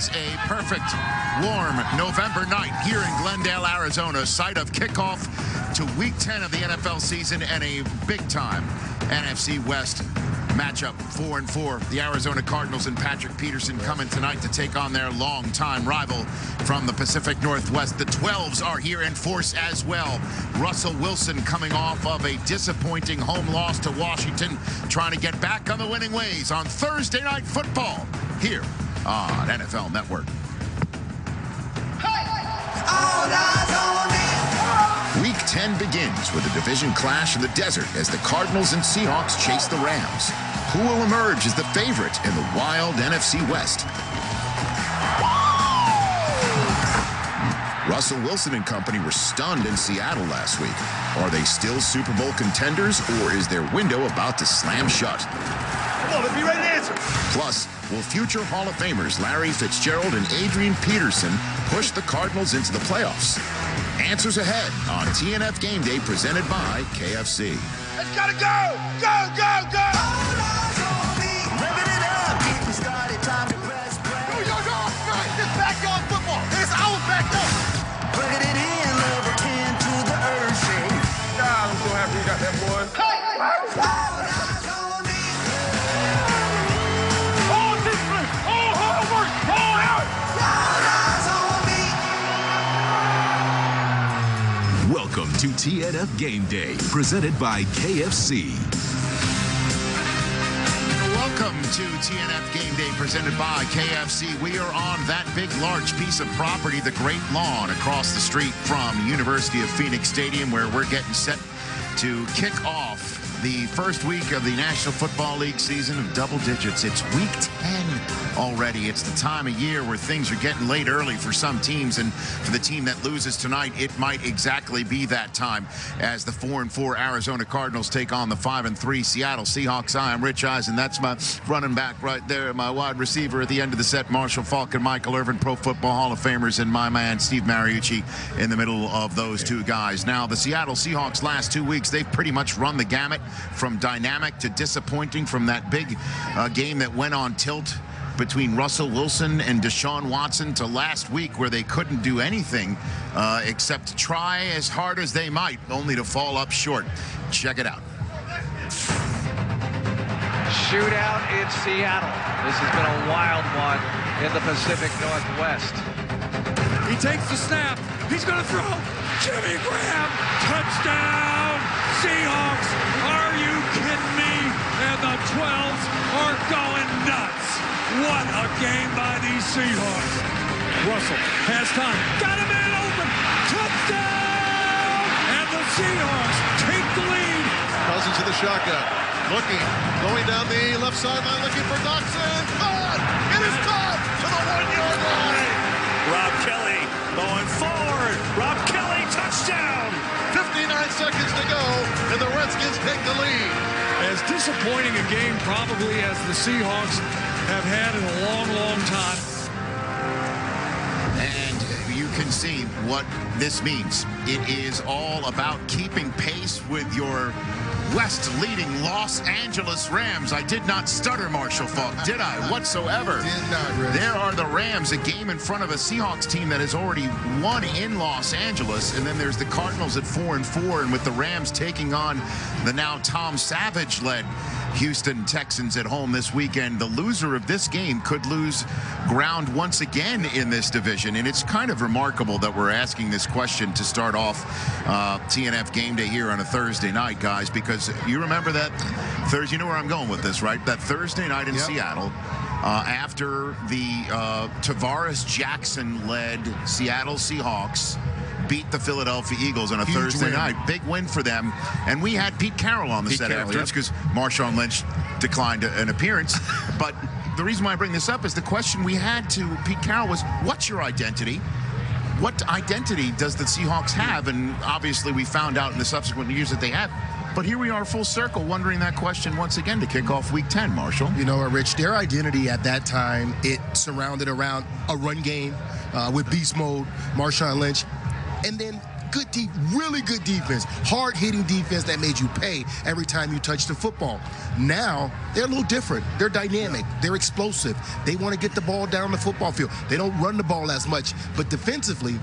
is a perfect, warm November night here in Glendale, Arizona, site of kickoff to Week 10 of the NFL season and a big-time NFC West matchup, 4-4. The Arizona Cardinals and Patrick Peterson coming tonight to take on their longtime rival from the Pacific Northwest. The 12s are here in force as well. Russell Wilson coming off of a disappointing home loss to Washington, trying to get back on the winning ways on Thursday Night Football here on NFL Network. Week 10 begins with a division clash in the desert as the Cardinals and Seahawks chase the Rams. Who will emerge as the favorite in the wild NFC West? Russell Wilson and company were stunned in Seattle last week. Are they still Super Bowl contenders, or is their window about to slam shut? Come on, let's be ready to answer. Plus, will future Hall of Famers Larry Fitzgerald and Adrian Peterson push the Cardinals into the playoffs? Answers ahead on TNF GameDay presented by KFC. Let's gotta go! Go, go, go! Revving it up, get me started, time to press play. Yo, it's backyard football. It's our backyard. Plugging it in, level 10 to the earth shake. God, I'm so happy you got that, boy. All discipline, all hard work, all out. Welcome to TNF GameDay, presented by KFC. Welcome to TNF GameDay presented by KFC. We are on that big, large piece of property, the Great Lawn, across the street from University of Phoenix Stadium, where we're getting set to kick off the first week of the National Football League season of double digits. It's Week 10 already. It's the time of year where things are getting late early for some teams, and for the team that loses tonight, it might exactly be that time as the 4-4 Arizona Cardinals take on the 5-3 Seattle Seahawks. I'm Rich Eisen. That's my running back right there, my wide receiver at the end of the set, Marshall Faulk and Michael Irvin, Pro Football Hall of Famers, and my man Steve Mariucci in the middle of those two guys. Now, the Seattle Seahawks last 2 weeks, they've pretty much run the gamut from dynamic to disappointing, from that big game that went on tilt between Russell Wilson and Deshaun Watson to last week where they couldn't do anything except try as hard as they might, only to fall up short. Check it out. Shootout in Seattle. This has been a wild one in the Pacific Northwest. He takes the snap. He's going to throw. Jimmy Graham. Touchdown. Seahawks. Are you kidding me? And the 12s are going nuts. What a game by these Seahawks. Russell has time. Got a man open. Touchdown. And the Seahawks take the lead. Cousins in the shotgun. Looking. Going down the left sideline. Looking for Doxson. Caught. It is caught to the 1-yard line. Rob Kelly going forward. Rob Kelly, touchdown. 59 seconds to go, and the Redskins take the lead. As disappointing a game probably as the Seahawks have had in a long, long time. And you can see what this means. It is all about keeping pace with your West-leading Los Angeles Rams. I did not stutter, Marshall Faulk, did I, whatsoever? Did not, Rich. There are the Rams, a game in front of a Seahawks team that has already won in Los Angeles, and then there's the Cardinals at 4-4, and with the Rams taking on the now Tom Savage-led Houston Texans at home this weekend. The loser of this game could lose ground once again in this division, and it's kind of remarkable that we're asking this question to start off TNF Game Day here on a Thursday night, guys, because you remember that Thursday, you know where I'm going with this, right? That Thursday night in Seattle, after the Tavares Jackson-led Seattle Seahawks beat the Philadelphia Eagles on a Thursday night. Big win for them. And we had Pete Carroll on the set afterwards because Marshawn Lynch declined an appearance. But the reason why I bring this up is the question we had to Pete Carroll was, what's your identity? What identity does the Seahawks have? And obviously we found out in the subsequent years that they have. But here we are full circle wondering that question once again to kick off Week 10, Marshall. You know, Rich, their identity at that time, it surrounded around a run game with beast mode, Marshawn Lynch. And then really good defense, hard-hitting defense that made you pay every time you touch the football. Now, they're a little different. They're dynamic. They're explosive. They want to get the ball down the football field. They don't run the ball as much, but defensively,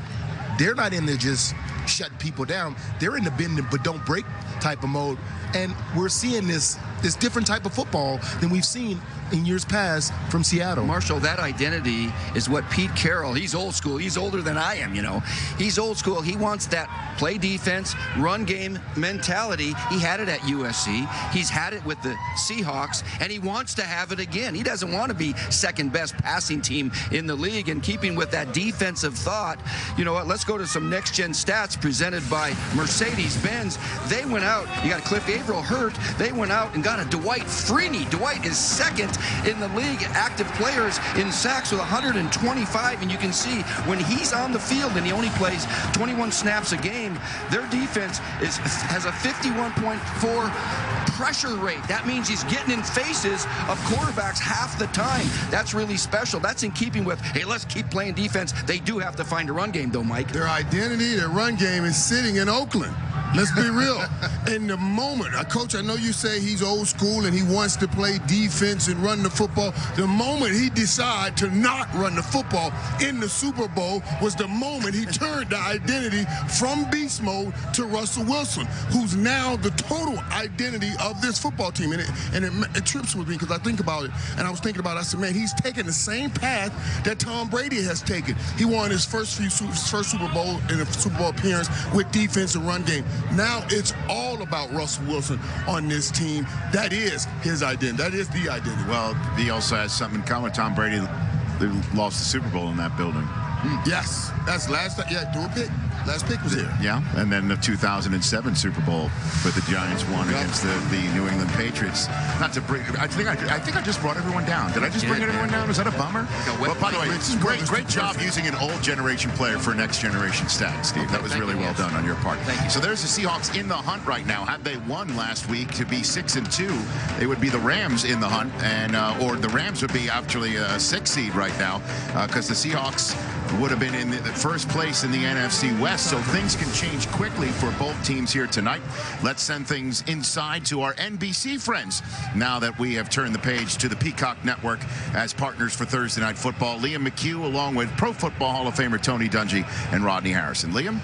they're not in there just shutting people down. They're in the bend but don't break type of mode, and we're seeing this different type of football than we've seen in years past from Seattle. Marshall, that identity is what Pete Carroll, he's old school. He's older than I am, you know. He's old school. He wants that play defense, run game mentality. He had it at USC. He's had it with the Seahawks, and he wants to have it again. He doesn't want to be second best passing team in the league, and keeping with that defensive thought, you know what, let's go to some next-gen stats presented by Mercedes-Benz. They went out, you got Cliff Averill hurt, they went out and got a Dwight Freeney. Dwight is second in the league active players in sacks with 125, and you can see when he's on the field and he only plays 21 snaps a game, their defense has a 51.4 pressure rate. That means he's getting in faces of quarterbacks half the time. That's really special. That's in keeping with, hey, let's keep playing defense. They do have to find a run game, though, Mike. Their identity, their run game is sitting in Oakland. Let's be real. In the moment, Coach, I know you say he's old school and he wants to play defense and run the football. The moment he decided to not run the football in the Super Bowl was the moment he turned the identity from beast mode to Russell Wilson, who's now the total identity of this football team. And it trips with me because I think about it, and I was thinking about it. I said, man, he's taking the same path that Tom Brady has taken. He won his first Super Bowl in a Super Bowl appearance with defense and run game. Now it's all about Russell Wilson on this team. That is his identity. That is the identity. Well, he also has something in common. Tom Brady lost the Super Bowl in that building. Yes, that's last time. Yeah, do a pick. Last pick was here. Yeah, and then the 2007 Super Bowl that the Giants won against the New England Patriots. Not to bring, I think I just brought everyone down. Did I just bring everyone down? Was that a bummer? Well, by the way, great job using an old generation player for next generation stats, Steve. Okay, that was really well done on your part. Thank you. So there's the Seahawks in the hunt right now. Had they won last week to be 6-2, they would be the Rams in the hunt, and or the Rams would be actually a 6th seed right now because the Seahawks would have been in the first place in the NFC West, so things can change quickly for both teams here tonight. Let's send things inside to our NBC friends now that we have turned the page to the Peacock Network as partners for Thursday Night Football. Liam McHugh along with Pro Football Hall of Famer Tony Dungy and Rodney Harrison. Liam?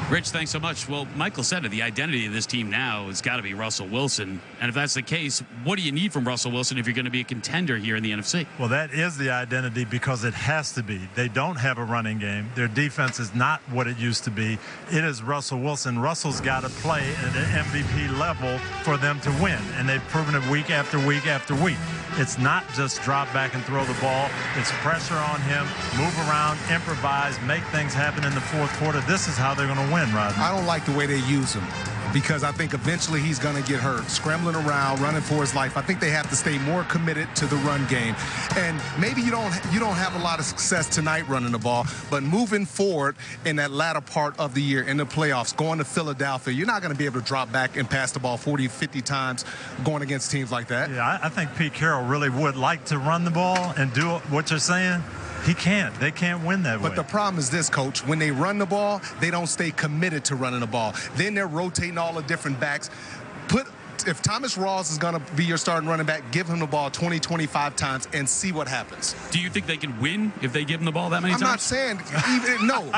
Rich, thanks so much. Well, Michael said it, the identity of this team now has got to be Russell Wilson. And if that's the case, what do you need from Russell Wilson if you're going to be a contender here in the NFC? Well, that is the identity because it has to be. They don't have a running game. Their defense is not what it used to be. It is Russell Wilson. Russell's got to play at an MVP level for them to win, and they've proven it week after week after week. It's not just drop back and throw the ball. It's pressure on him, move around, improvise, make things happen in the fourth quarter. This is how they're going to win, Rodney. I don't like the way they use him because I think eventually he's going to get hurt, scrambling around, running for his life. I think they have to stay more committed to the run game. And maybe you don't have a lot of success tonight running the ball, but moving forward in that latter part of the year in the playoffs, going to Philadelphia, you're not going to be able to drop back and pass the ball 40, 50 times going against teams like that. Yeah, I think Pete Carroll really would like to run the ball and do what you're saying. He can't. They can't win that way. But the problem is this, Coach. When they run the ball, they don't stay committed to running the ball. Then they're rotating all the different backs. If Thomas Rawls is going to be your starting running back, give him the ball 20, 25 times and see what happens. Do you think they can win if they give him the ball that many times? I'm not saying no.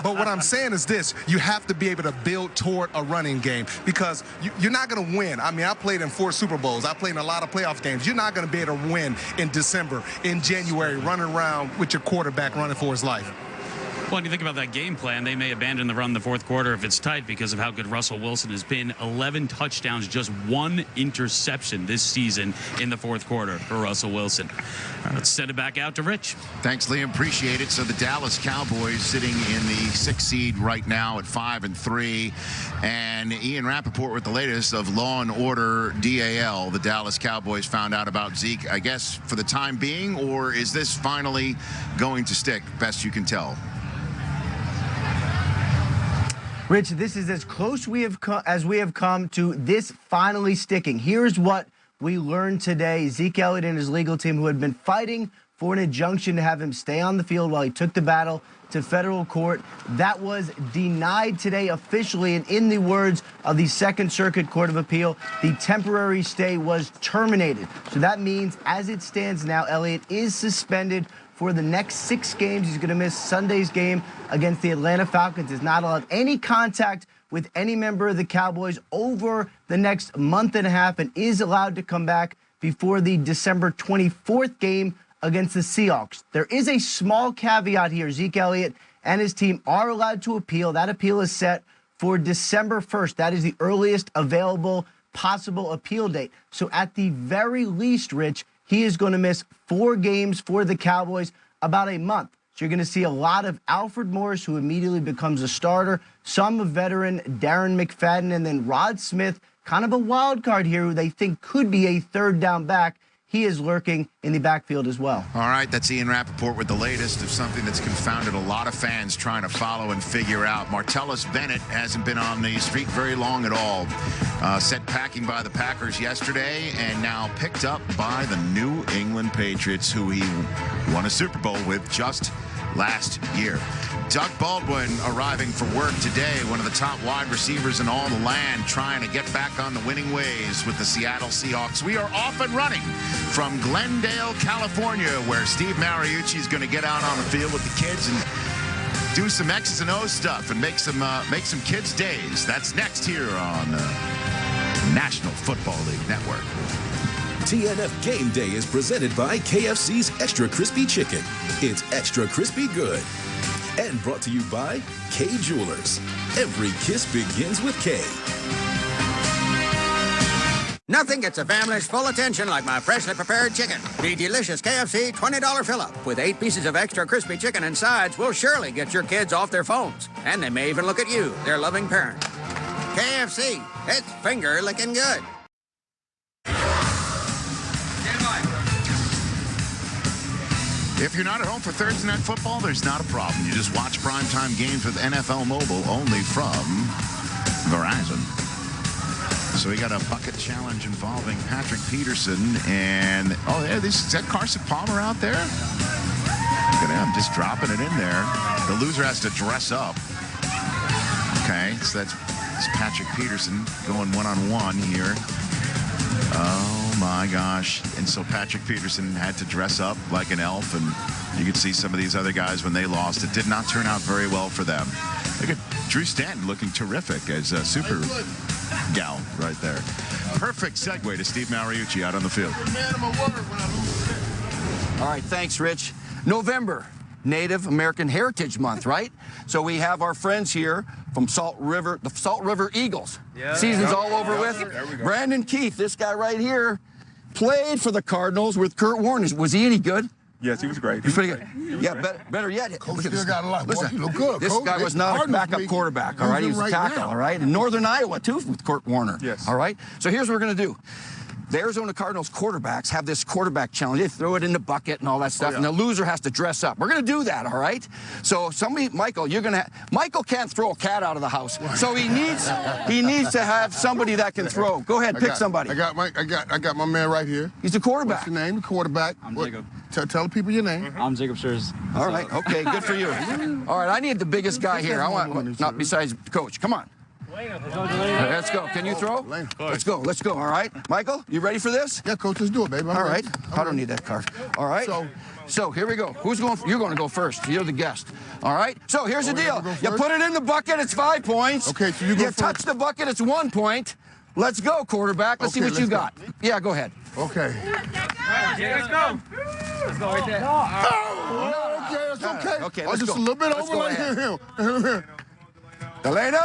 But what I'm saying is this. You have to be able to build toward a running game because you're not going to win. I mean, I played in 4 Super Bowls. I played in a lot of playoff games. You're not going to be able to win in December, in January, running around with your quarterback running for his life. Well, when you think about that game plan, they may abandon the run in the fourth quarter if it's tight because of how good Russell Wilson has been. 11 touchdowns, just 1 interception this season in the fourth quarter for Russell Wilson. Let's send it back out to Rich. Thanks, Liam. Appreciate it. So the Dallas Cowboys sitting in the 6th seed right now at 5-3. And Ian Rappaport with the latest of Law and Order DAL. The Dallas Cowboys found out about Zeke, I guess, for the time being, or is this finally going to stick, best you can tell? Rich, this is as close as we have come to this finally sticking. Here's what we learned today Zeke Elliott and his legal team, who had been fighting for an injunction to have him stay on the field while he took the battle to federal court, that was denied today officially, and in the words of the Second Circuit Court of Appeal, the temporary stay was terminated. So that means, as it stands now, Elliott is suspended for the next 6 games. He's going to miss Sunday's game against the Atlanta Falcons. Is not allowed any contact with any member of the Cowboys over the next month and a half, and is allowed to come back before the December 24th game against the Seahawks. There is a small caveat here. Zeke Elliott and his team are allowed to appeal. That appeal is set for December 1st. That is the earliest available possible appeal date. So at the very least, Rich, he is going to miss 4 games for the Cowboys, about a month. So you're going to see a lot of Alfred Morris, who immediately becomes a starter, some of veteran Darren McFadden, and then Rod Smith, kind of a wild card here, who they think could be a third down back. He is lurking in the backfield as well. All right, that's Ian Rappaport with the latest of something that's confounded a lot of fans trying to follow and figure out. Martellus Bennett hasn't been on the street very long at all. Set packing by the Packers yesterday and now picked up by the New England Patriots, who he won a Super Bowl with just last year. Doug Baldwin arriving for work today, one of the top wide receivers in all the land, trying to get back on the winning ways with the Seattle Seahawks. We are off and running from Glendale, California, where Steve Mariucci is going to get out on the field with the kids and do some X's and O's stuff and make some kids' days. That's next here on National Football League Network. TNF Game Day is presented by KFC's Extra Crispy Chicken. It's extra crispy good. And brought to you by K Jewelers. Every kiss begins with K. Nothing gets a family's full attention like my freshly prepared chicken. The delicious KFC $20 fill-up with 8 pieces of extra crispy chicken and sides will surely get your kids off their phones. And they may even look at you, their loving parent. KFC, it's finger-licking good. If you're not at home for Thursday Night Football, there's not a problem. You just watch primetime games with NFL Mobile only from Verizon. So we got a bucket challenge involving Patrick Peterson and, oh yeah, is that Carson Palmer out there? Look at him just dropping it in there. The loser has to dress up. Okay, so that's Patrick Peterson going one-on-one here. Oh my gosh. And so Patrick Peterson had to dress up like an elf, and you could see some of these other guys when they lost. It did not turn out very well for them. Look at Drew Stanton looking terrific as a super gal right there. Perfect segue to Steve Mariucci out on the field. All right, thanks, Rich. November, Native American Heritage Month, right? So we have our friends here from Salt River, the Salt River Eagles. Yeah. Season's all over with. Brandon Keith, this guy right here, played for the Cardinals with Kurt Warner. Was he any good? Yes, he was great. He was pretty good. Yeah, better yet. Coach still got a lot. Listen, you look good, this Coach. guy was not a backup quarterback, all right? He was a tackle, all right? In Northern Iowa, too, with Kurt Warner. Yes. All right? So here's what we're going to do. The Arizona Cardinals quarterbacks have this quarterback challenge. They throw it in the bucket and all that stuff, and the loser has to dress up. We're going to do that, all right? So somebody, Michael, Michael can't throw a cat out of the house, so he needs to have somebody that can throw. Go ahead, pick somebody. I got my man right here. He's the quarterback. What's your name? The quarterback. I'm Jacob. Tell the people your name. I'm Jacob Scherz. All right, okay, good for you. All right, I need the biggest guy here. I want, not besides Coach. Come on. Let's go. Can you throw? Let's go. All right. Michael, you ready for this? Yeah, Coach, let's do it, baby. All right. I don't need that card. All right. So here we go. Who's going? You're going to go first. You're the guest. All right. So here's the deal. You put it in the bucket, it's 5 points. Okay, so you go first. Touch the bucket, it's 1 point. Let's go, quarterback. Let's see what you got. Yeah, go ahead. Okay. Let's go. Let's go right there. Oh, okay, it's okay. Okay, let's just go. a little bit Let's over go like ahead. him. Delano!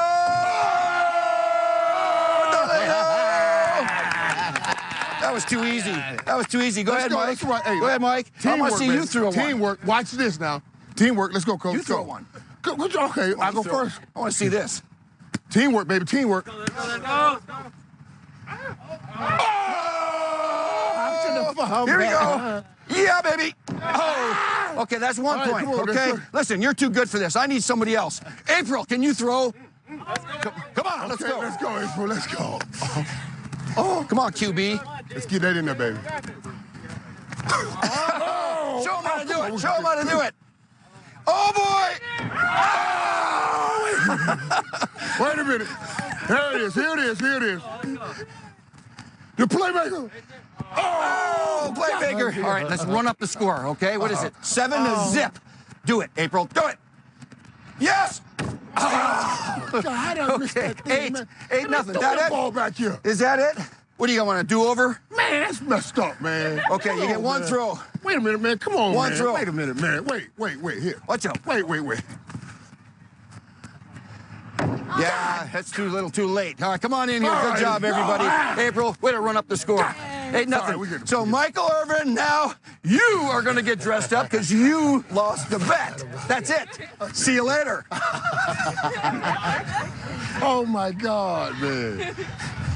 That was too easy. Go ahead, Mike. Right. Hey, go ahead, Mike. I want to see you throw one. Teamwork. Watch this now. Teamwork. Let's go, Coach. You throw one. Okay, I'll go first. I want to see this. Teamwork, baby. Teamwork. Here we go. Yeah, baby. Oh. Okay, that's 1 point. Okay. Listen, you're too good for this. I need somebody else. April, can you throw? Come on, let's go. Let's go, April. Let's go. Oh, come on, QB. Let's get that in there, baby. Oh! Show him how to do it. Show him how to do it. Oh, boy! Oh! Wait a minute. There it is. Here it is. Here it is. The playmaker. Oh, playmaker. All right, let's run up the score, okay? What is it? 7-0. Do it, April. Do it. Yes! God, I missed that thing, man. 8-0. Throw that ball back here. Is that it? What do you want to do over? Man, that's messed up, man. Okay, you get one throw. Wait a minute, man. Come on, one man. throw. Wait a minute, man. Wait. Here. Watch out. Wait. Yeah, that's too little, too late. All right, come on in here. All Good right, job, everybody. April, way to run up the score. 8-0. Right, so, Michael Irvin, now you are going to get dressed up because you lost the bet. That's it. See you later. Oh, my God, man.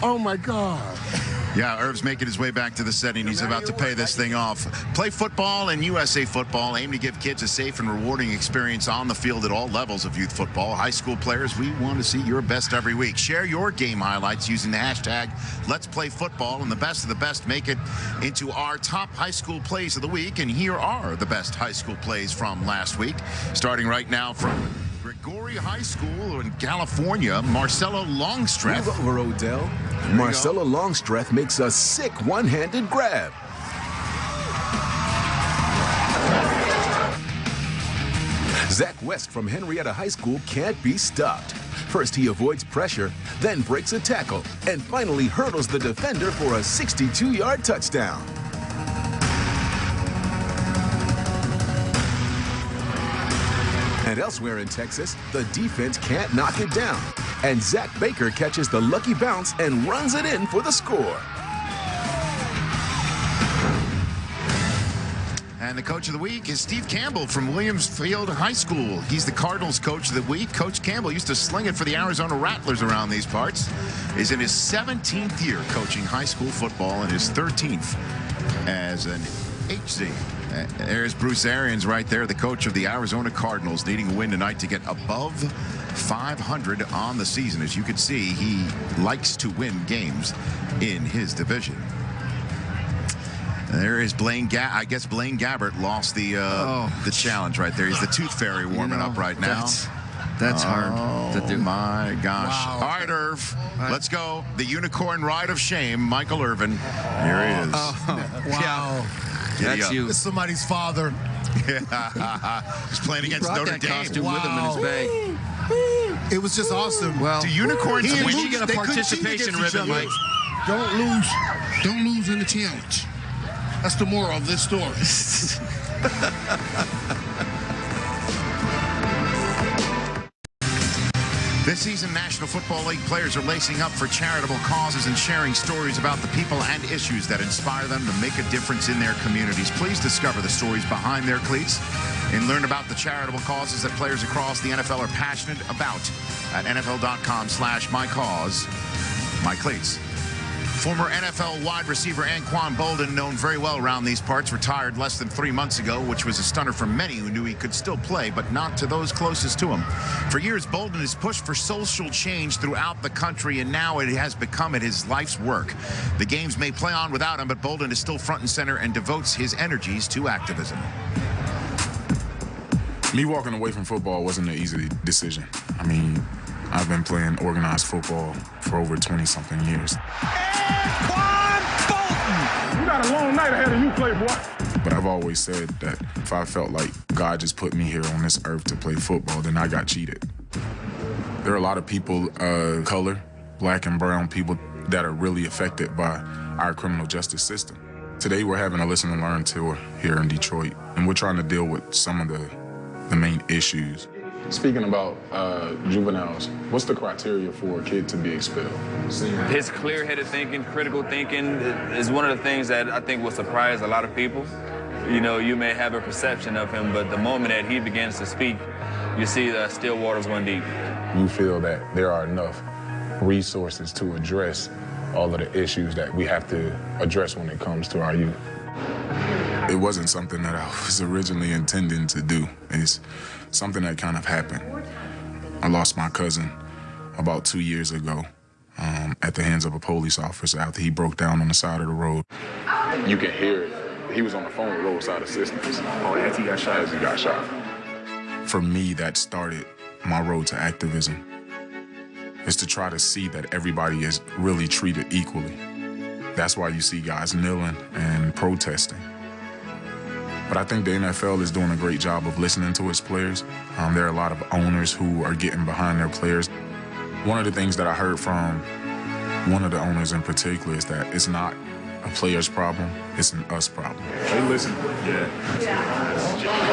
Oh, my God. Yeah, Irv's making his way back to the setting. He's about to pay this thing off. Play football and USA Football aim to give kids a safe and rewarding experience on the field at all levels of youth football. High school players, we want to see your best every week. Share your game highlights using the hashtag Let's Play Football, and the best of the best make it into our top high school plays of the week. And here are the best high school plays from last week. Starting right now from Gregory High School in California, Marcelo Longstreth. Move over, Odell. Marcelo Longstreth makes a sick one-handed grab. Zach West from Henrietta High School can't be stopped. First, he avoids pressure, then breaks a tackle, and finally hurdles the defender for a 62-yard touchdown. And elsewhere in Texas, the defense can't knock it down. And Zach Baker catches the lucky bounce and runs it in for the score. And the coach of the week is Steve Campbell from Williamsfield High School. He's the Cardinals coach of the week. Coach Campbell used to sling it for the Arizona Rattlers around these parts. Is in his 17th year coaching high school football and his 13th as an HC. There's Bruce Arians right there, the coach of the Arizona Cardinals, needing a win tonight to get above 500 on the season. As you can see, he likes to win games in his division. There is Blaine I guess Blaine Gabbert lost the challenge right there. He's the Tooth Fairy warming up right now. That's hard to do. Oh, my gosh. Wow. All right, Irv, let's go. The unicorn ride of shame, Michael Irvin. Here he is. Wow. That's you. It's somebody's father. He's playing against Notre Dame. Costume with him in his bag. It was just awesome. Well, Do unicorns He and win? Luke, you get a they couldn't participation cheat against ribbon, each other. Mike. Don't lose in the challenge. That's the moral of this story. This season, National Football League players are lacing up for charitable causes and sharing stories about the people and issues that inspire them to make a difference in their communities. Please discover the stories behind their cleats and learn about the charitable causes that players across the NFL are passionate about at NFL.com/mycause.mycleats. Former NFL wide receiver Anquan Bolden, known very well around these parts, retired less than 3 months ago, which was a stunner for many who knew he could still play, but not to those closest to him. For years, Bolden has pushed for social change throughout the country, and now it has become his life's work. The games may play on without him, but Bolden is still front and center and devotes his energies to activism. Me walking away from football wasn't an easy decision. I mean, I've been playing organized football for over 20-something years. Anquan Bolden! You got a long night ahead of you, playboy. But I've always said that if I felt like God just put me here on this earth to play football, then I got cheated. There are a lot of people, color, black and brown people, that are really affected by our criminal justice system. Today we're having a Listen and Learn tour here in Detroit, and we're trying to deal with some of the main issues. Speaking about juveniles, what's the criteria for a kid to be expelled? His clear-headed thinking, critical thinking is one of the things that I think will surprise a lot of people. You know, you may have a perception of him, but the moment that he begins to speak, you see the still waters run deep. You feel that there are enough resources to address all of the issues that we have to address when it comes to our youth? It wasn't something that I was originally intending to do. It's something that kind of happened. I lost my cousin about 2 years ago. at the hands of a police officer after he broke down on the side of the road. You can hear it. He was on the phone with roadside assistance. Oh, as he got shot? As he got shot. For me, that started my road to activism, is to try to see that everybody is really treated equally. That's why you see guys kneeling and protesting. But I think the NFL is doing a great job of listening to its players. There are a lot of owners who are getting behind their players. One of the things that I heard from one of the owners in particular is that it's not a player's problem, it's an us problem. They listen. Yeah.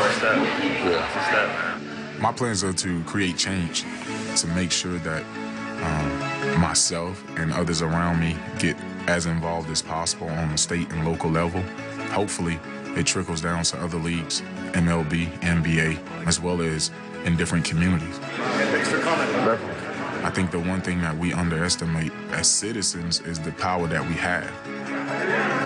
First step. Yeah. First step. My plans are to create change, to make sure that myself and others around me get as involved as possible on the state and local level. Hopefully, it trickles down to other leagues, MLB, NBA, as well as in different communities. Thanks for coming. I think the one thing that we underestimate as citizens is the power that we have.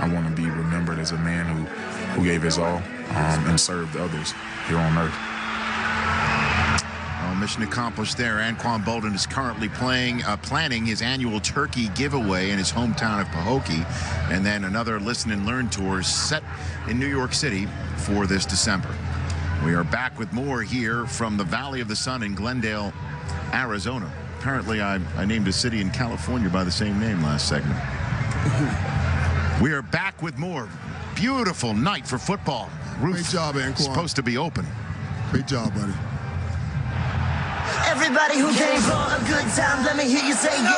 I want to be remembered as a man who gave his all and served others here on earth. Mission accomplished there. Anquan Boldin is currently planning his annual turkey giveaway in his hometown of Pahokee, and then another Listen and Learn tour set in New York City for this December. We are back with more here from the Valley of the Sun in Glendale, Arizona. Apparently, I named a city in California by the same name last segment. We are back with more. Beautiful night for football. Great job, Anquan. Supposed to be open. Great job, buddy. Everybody who came for a good time, let me hear you say yeah.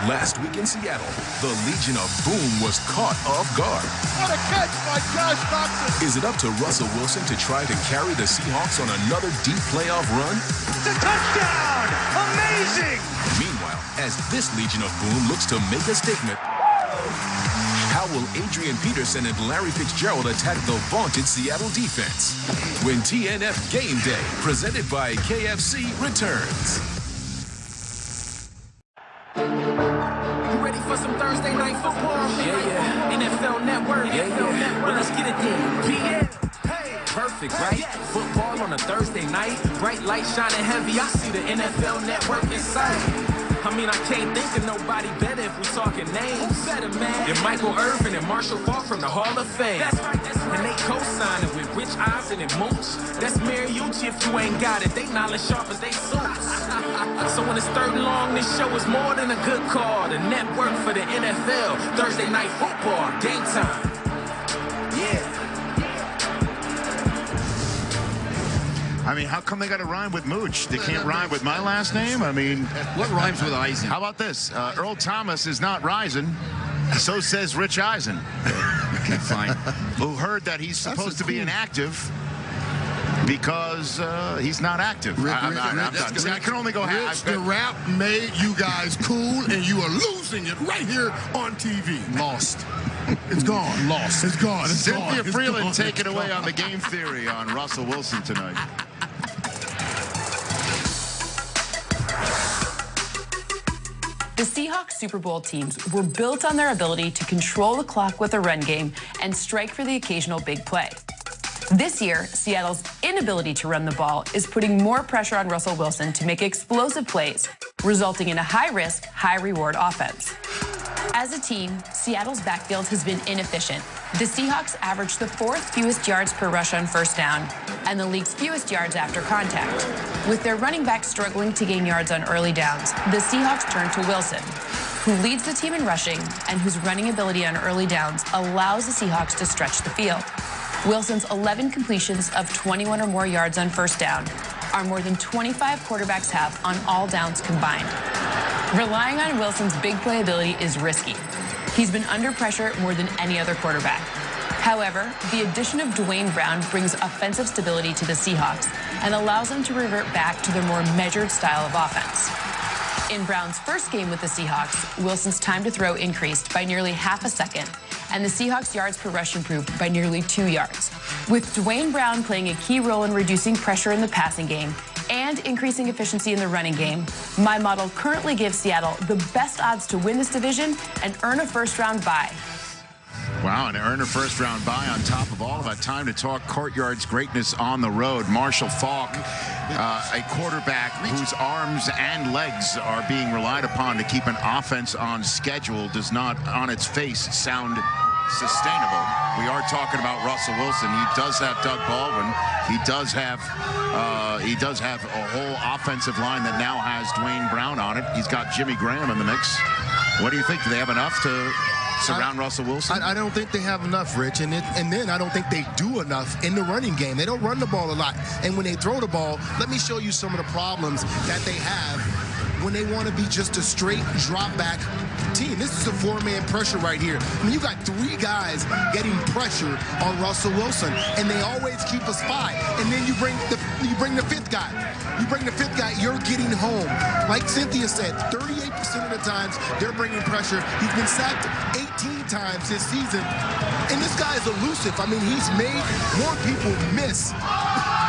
Last week in Seattle, the Legion of Boom was caught off guard. What a catch by Josh Doctson. Is it up to Russell Wilson to try to carry the Seahawks on another deep playoff run? The touchdown! Amazing! Meanwhile, as this Legion of Boom looks to make a statement, how will Adrian Peterson and Larry Fitzgerald attack the vaunted Seattle defense when TNF Game Day, presented by KFC, returns? You ready for some Thursday night football? Yeah. NFL Network. Well, let's get it then. Perfect, right? Football on a Thursday night. Bright lights shining heavy. I see the NFL Network inside. I mean, I can't think of nobody better if we're talking names. Who's better, man? Than Michael Irvin and Marshall Faulk from the Hall of Fame. That's right. And they co-signing with Rich Eisen and Mooch. That's Mariucci if you ain't got it. They knowledge sharp as they suits. So when it's third and long, this show is more than a good call. The network for the NFL. Thursday night football. Game time. Yeah. I mean, how come they got to rhyme with Mooch? They can't rhyme with my last name? I mean... What rhymes with Eisen? How about this? Earl Thomas is not Risen. So says Rich Eisen. Okay, fine. Who heard that he's supposed to be inactive because he's not active. I'm done. See, I can only go half. The rap made you guys cool, and you are losing it right here on TV. Lost. It's gone. Lost. It's gone. It's Cynthia gone. Freeland take it away on the game theory on Russell Wilson tonight. The Seahawks Super Bowl teams were built on their ability to control the clock with a run game and strike for the occasional big play. This year, Seattle's inability to run the ball is putting more pressure on Russell Wilson to make explosive plays, resulting in a high-risk, high-reward offense. As a team, Seattle's backfield has been inefficient. The Seahawks averaged the 4th fewest yards per rush on first down and the league's fewest yards after contact. With their running backs struggling to gain yards on early downs, the Seahawks turn to Wilson, who leads the team in rushing and whose running ability on early downs allows the Seahawks to stretch the field. Wilson's 11 completions of 21 or more yards on first down are more than 25 quarterbacks have on all downs combined. Relying on Wilson's big play ability is risky. He's been under pressure more than any other quarterback. However, the addition of Dwayne Brown brings offensive stability to the Seahawks and allows them to revert back to their more measured style of offense. In Brown's first game with the Seahawks, Wilson's time to throw increased by nearly half a second, and the Seahawks' yards per rush improved by nearly 2 yards. With Dwayne Brown playing a key role in reducing pressure in the passing game and increasing efficiency in the running game, my model currently gives Seattle the best odds to win this division and earn a first-round bye. Wow, and earn a first-round bye on top of all of that. Time to talk Courtyard's greatness on the road. Marshall Faulk, a quarterback whose arms and legs are being relied upon to keep an offense on schedule, does not, on its face, sound sustainable. We are talking about Russell Wilson. He does have Doug Baldwin. He does have a whole offensive line that now has Dwayne Brown on it. He's got Jimmy Graham in the mix. What do you think? Do they have enough to surround Russell Wilson? I don't think they have enough, Rich, and then I don't think they do enough in the running game. They don't run the ball a lot, and when they throw the ball, let me show you some of the problems that they have when they want to be just a straight drop back team. This is a four-man pressure right here. I mean, you got three guys getting pressure on Russell Wilson, and they always keep a spy. And then you bring the fifth guy. You bring the fifth guy, you're getting home. Like Cynthia said, 38% of the times they're bringing pressure. He's been sacked 18 times this season, and this guy is elusive. I mean, he's made more people miss,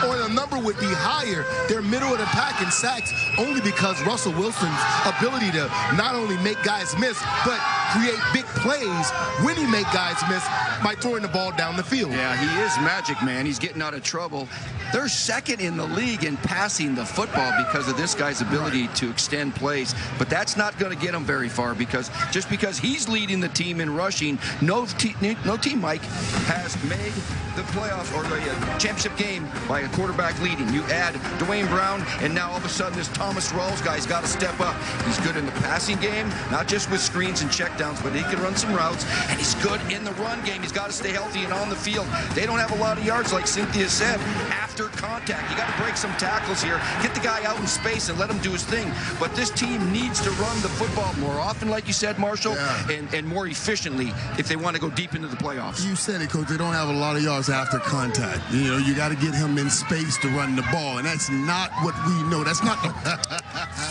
or the number would be higher. They're middle of the pack in sacks only because Russell Wilson's ability to not only make guys miss, but create big plays when he make guys miss by throwing the ball down the field. Yeah, he is magic, man. He's getting out of trouble. They're second in the league in passing the football because of this guy's ability to extend plays. But that's not going to get him very far, because just because he's leading the team in rushing, no team, Mike, has made the playoffs or the championship game by a quarterback leading. You add Dwayne Brown, and now all of a sudden this Thomas Rawls guy's got to step up. He's good in the passing game, not just with screens and checkdowns, but he can run some routes, and he's good in the run game. He's got to stay healthy and on the field. They don't have a lot of yards, like Cynthia said, after contact. You got to break some tackles here, get the guy out in space and let him do his thing. But this team needs to run the football more often, like you said, Marshall, and more efficiently if they want to go deep into the playoffs. You said it, Coach. They don't have a lot of yards after contact. You know, you got to get him in space to run the ball, and that's not what we know. That's not the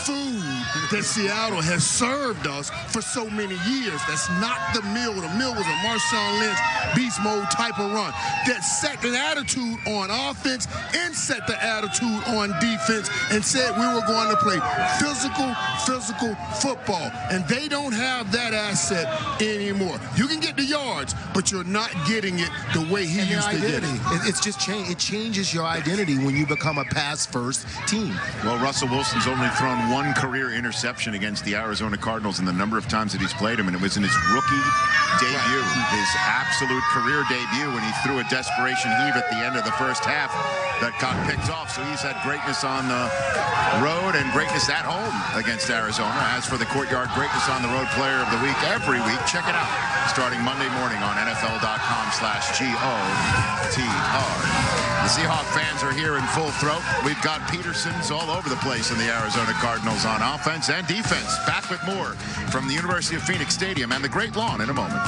food that Seattle has served us for so many years. That's not the meal. The meal was a Marshawn Lynch beast mode type of run that set an attitude on offense and set the attitude on defense, and said we were going to play physical football, and they don't have that asset anymore. You can get the yards, but you're not getting it the way he used to get it. It's just it changes your identity when you become a pass-first team. Well, Russell Wilson's only thrown one career interception against the Arizona Cardinals in the number of times that he's played him, and it was in his rookie debut, his absolute career debut, when he threw a desperation heave at the end of the first half that got picked off. So he's had greatness on the road and greatness at home against Arizona. As for the Courtyard Greatness on the Road Player of the Week every week, check it out starting Monday morning on NFL.com/GOTR. The Seahawk fans are here in full throat. We've got Petersons all over the place in the Arizona Cardinals on offense and defense. Back with more from the University of Phoenix Stadium and the Great Lawn in a moment.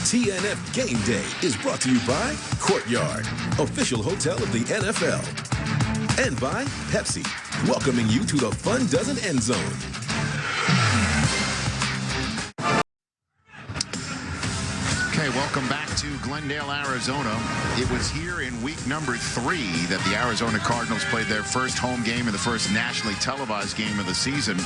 TNF Game Day is brought to you by Courtyard, official hotel of the NFL. And by Pepsi, welcoming you to the fun doesn't end zone. Okay, welcome back to Glendale, Arizona. It was here in week number 3 that the Arizona Cardinals played their first home game and the first nationally televised game of the season.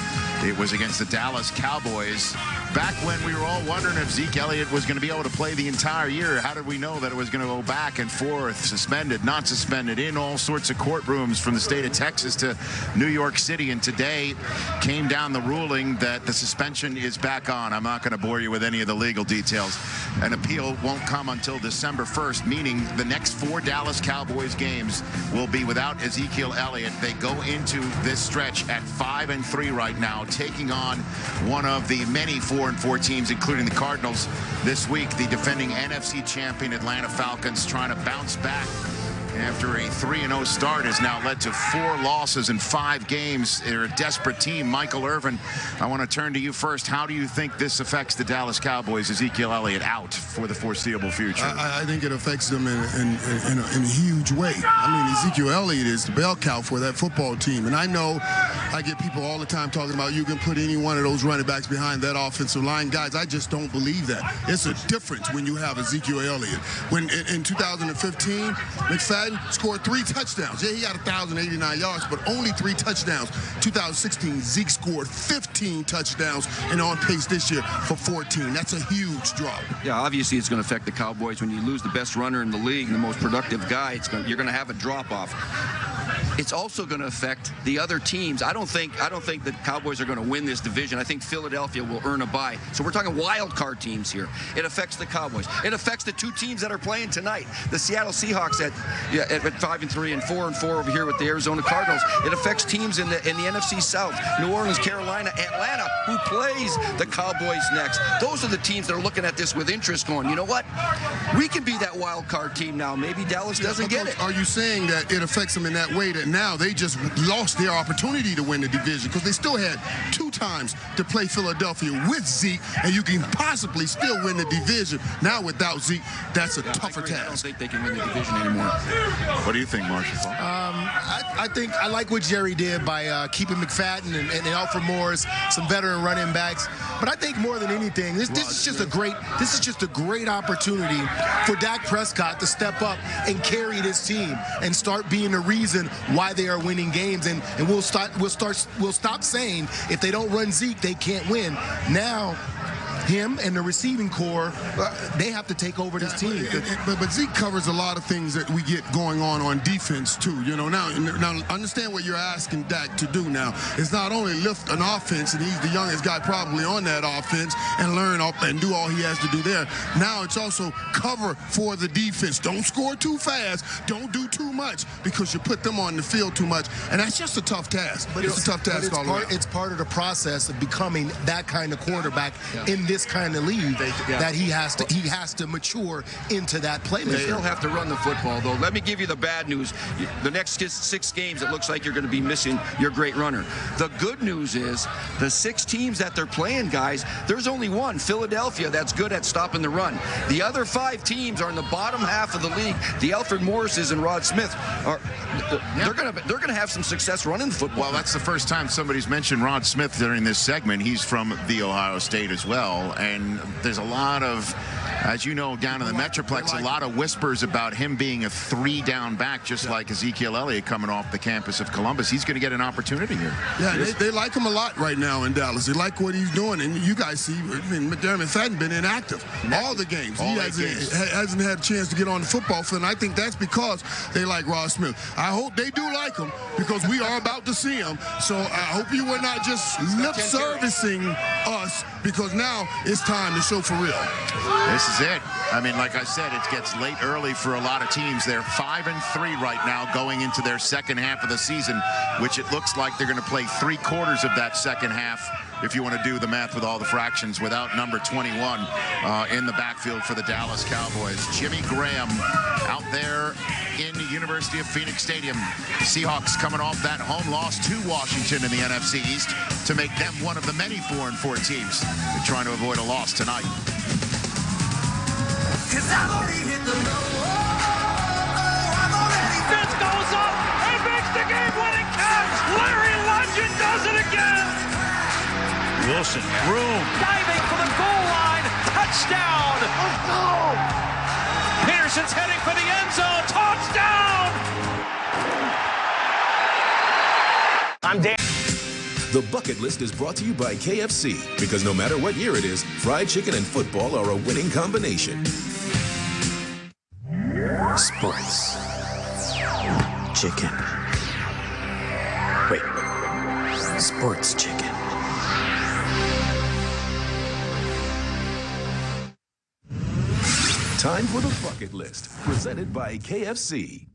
It was against the Dallas Cowboys. Back when we were all wondering if Zeke Elliott was going to be able to play the entire year, how did we know that it was going to go back and forth, suspended, not suspended, in all sorts of courtrooms from the state of Texas to New York City? And today came down the ruling that the suspension is back on. I'm not going to bore you with any of the legal details. An appeal won't come until December 1st, meaning the next 4 Dallas Cowboys games will be without Ezekiel Elliott. They go into this stretch at 5-3 right now, taking on one of the many 4-4 teams, including the Cardinals this week. The defending NFC champion Atlanta Falcons, trying to bounce back after a 3-0 start, has now led to 4 losses in 5 games. They're a desperate team. Michael Irvin, I want to turn to you first. How do you think this affects the Dallas Cowboys? Ezekiel Elliott out for the foreseeable future. I think it affects them in a huge way. I mean, Ezekiel Elliott is the bell cow for that football team. And I know I get people all the time talking about you can put any one of those running backs behind that offensive line. Guys, I just don't believe that. It's a difference when you have Ezekiel Elliott. When in 2015, McFadden scored 3 touchdowns. Yeah, he had 1,089 yards, but only 3 touchdowns. 2016, Zeke scored 15 touchdowns and on pace this year for 14. That's a huge drop. Yeah, obviously it's going to affect the Cowboys when you lose the best runner in the league, the most productive guy. You're going to have a drop-off. It's also going to affect the other teams. I don't think the Cowboys are going to win this division. I think Philadelphia will earn a bye. So we're talking wild card teams here. It affects the Cowboys. It affects the 2 teams that are playing tonight. The Seattle Seahawks at 5-3 and 4-4 over here with the Arizona Cardinals. It affects teams in the NFC South. New Orleans, Carolina, Atlanta, who plays the Cowboys next. Those are the teams that are looking at this with interest, going, you know what? We can be that wild card team now. Maybe Dallas doesn't get it. Are you saying that it affects them in that way, that now they just lost their opportunity to win the division? Because they still had 2 times to play Philadelphia with Zeke, and you can possibly still win the division. Now without Zeke, that's a tougher task. I don't think they can win the division anymore. What do you think, Marshall? I think I like what Jerry did by keeping McFadden and Alfred Morris, some veteran running backs. But I think more than anything, this is just a great opportunity for Dak Prescott to step up and carry this team and start being the reason why they are winning games. And we'll stop saying if they don't run Zeke, they can't win. Now, him and the receiving core, they have to take over this team. But Zeke covers a lot of things that we get going on defense too. You know, now understand what you're asking Dak to do now. It's not only lift an offense, and he's the youngest guy probably on that offense, and learn up and do all he has to do there. Now it's also cover for the defense. Don't score too fast. Don't do too much, because you put them on the field too much, and that's just a tough task. But it's a tough task all around. It's part of the process of becoming that kind of quarterback in this kind of league, that he has to mature into that playmaker. They still have to run the football, though. Let me give you the bad news. The next 6 games, it looks like you're going to be missing your great runner. The good news is the 6 teams that they're playing, guys, there's only one, Philadelphia, that's good at stopping the run. The other 5 teams are in the bottom half of the league. The Alfred Morrises and Rod Smith they're going to have some success running the football. Well, that's the first time somebody's mentioned Rod Smith during this segment. He's from the Ohio State as well. And there's a lot of, as you know, down in the Metroplex, a lot of whispers about him being a 3-down back, just like Ezekiel Elliott coming off the campus of Columbus. He's going to get an opportunity here. Yeah, they like him a lot right now in Dallas. They like what he's doing. And you guys see, McFadden been inactive all the games. He hasn't had a chance to get on the football field. And I think that's because they like Rod Smith. I hope they do like him, because we are about to see him. So I hope you were not just lip servicing us, because now it's time to show for real. This is it. I mean, like I said, it gets late early for a lot of teams. They're 5-3 right now going into their second half of the season, which it looks like they're going to play 3/4 of that second half, if you want to do the math with all the fractions, without number 21 in the backfield for the Dallas Cowboys. Jimmy Graham out there in the University of Phoenix Stadium. Seahawks coming off that home loss to Washington in the NFC East to make them one of the many 4-4 teams. They're trying to avoid a loss tonight. Cause I've already hit the low. Fitz goes up and makes the game-winning catch. Larry Legend does it again. Wilson, room, Diving for the goal line. Touchdown. Peterson's heading for the end zone. Touchdown. I'm Dan. The Bucket List is brought to you by KFC, because no matter what year it is, fried chicken and football are a winning combination. Sports. Chicken. Wait. Sports chicken. Time for the Bucket List, presented by KFC.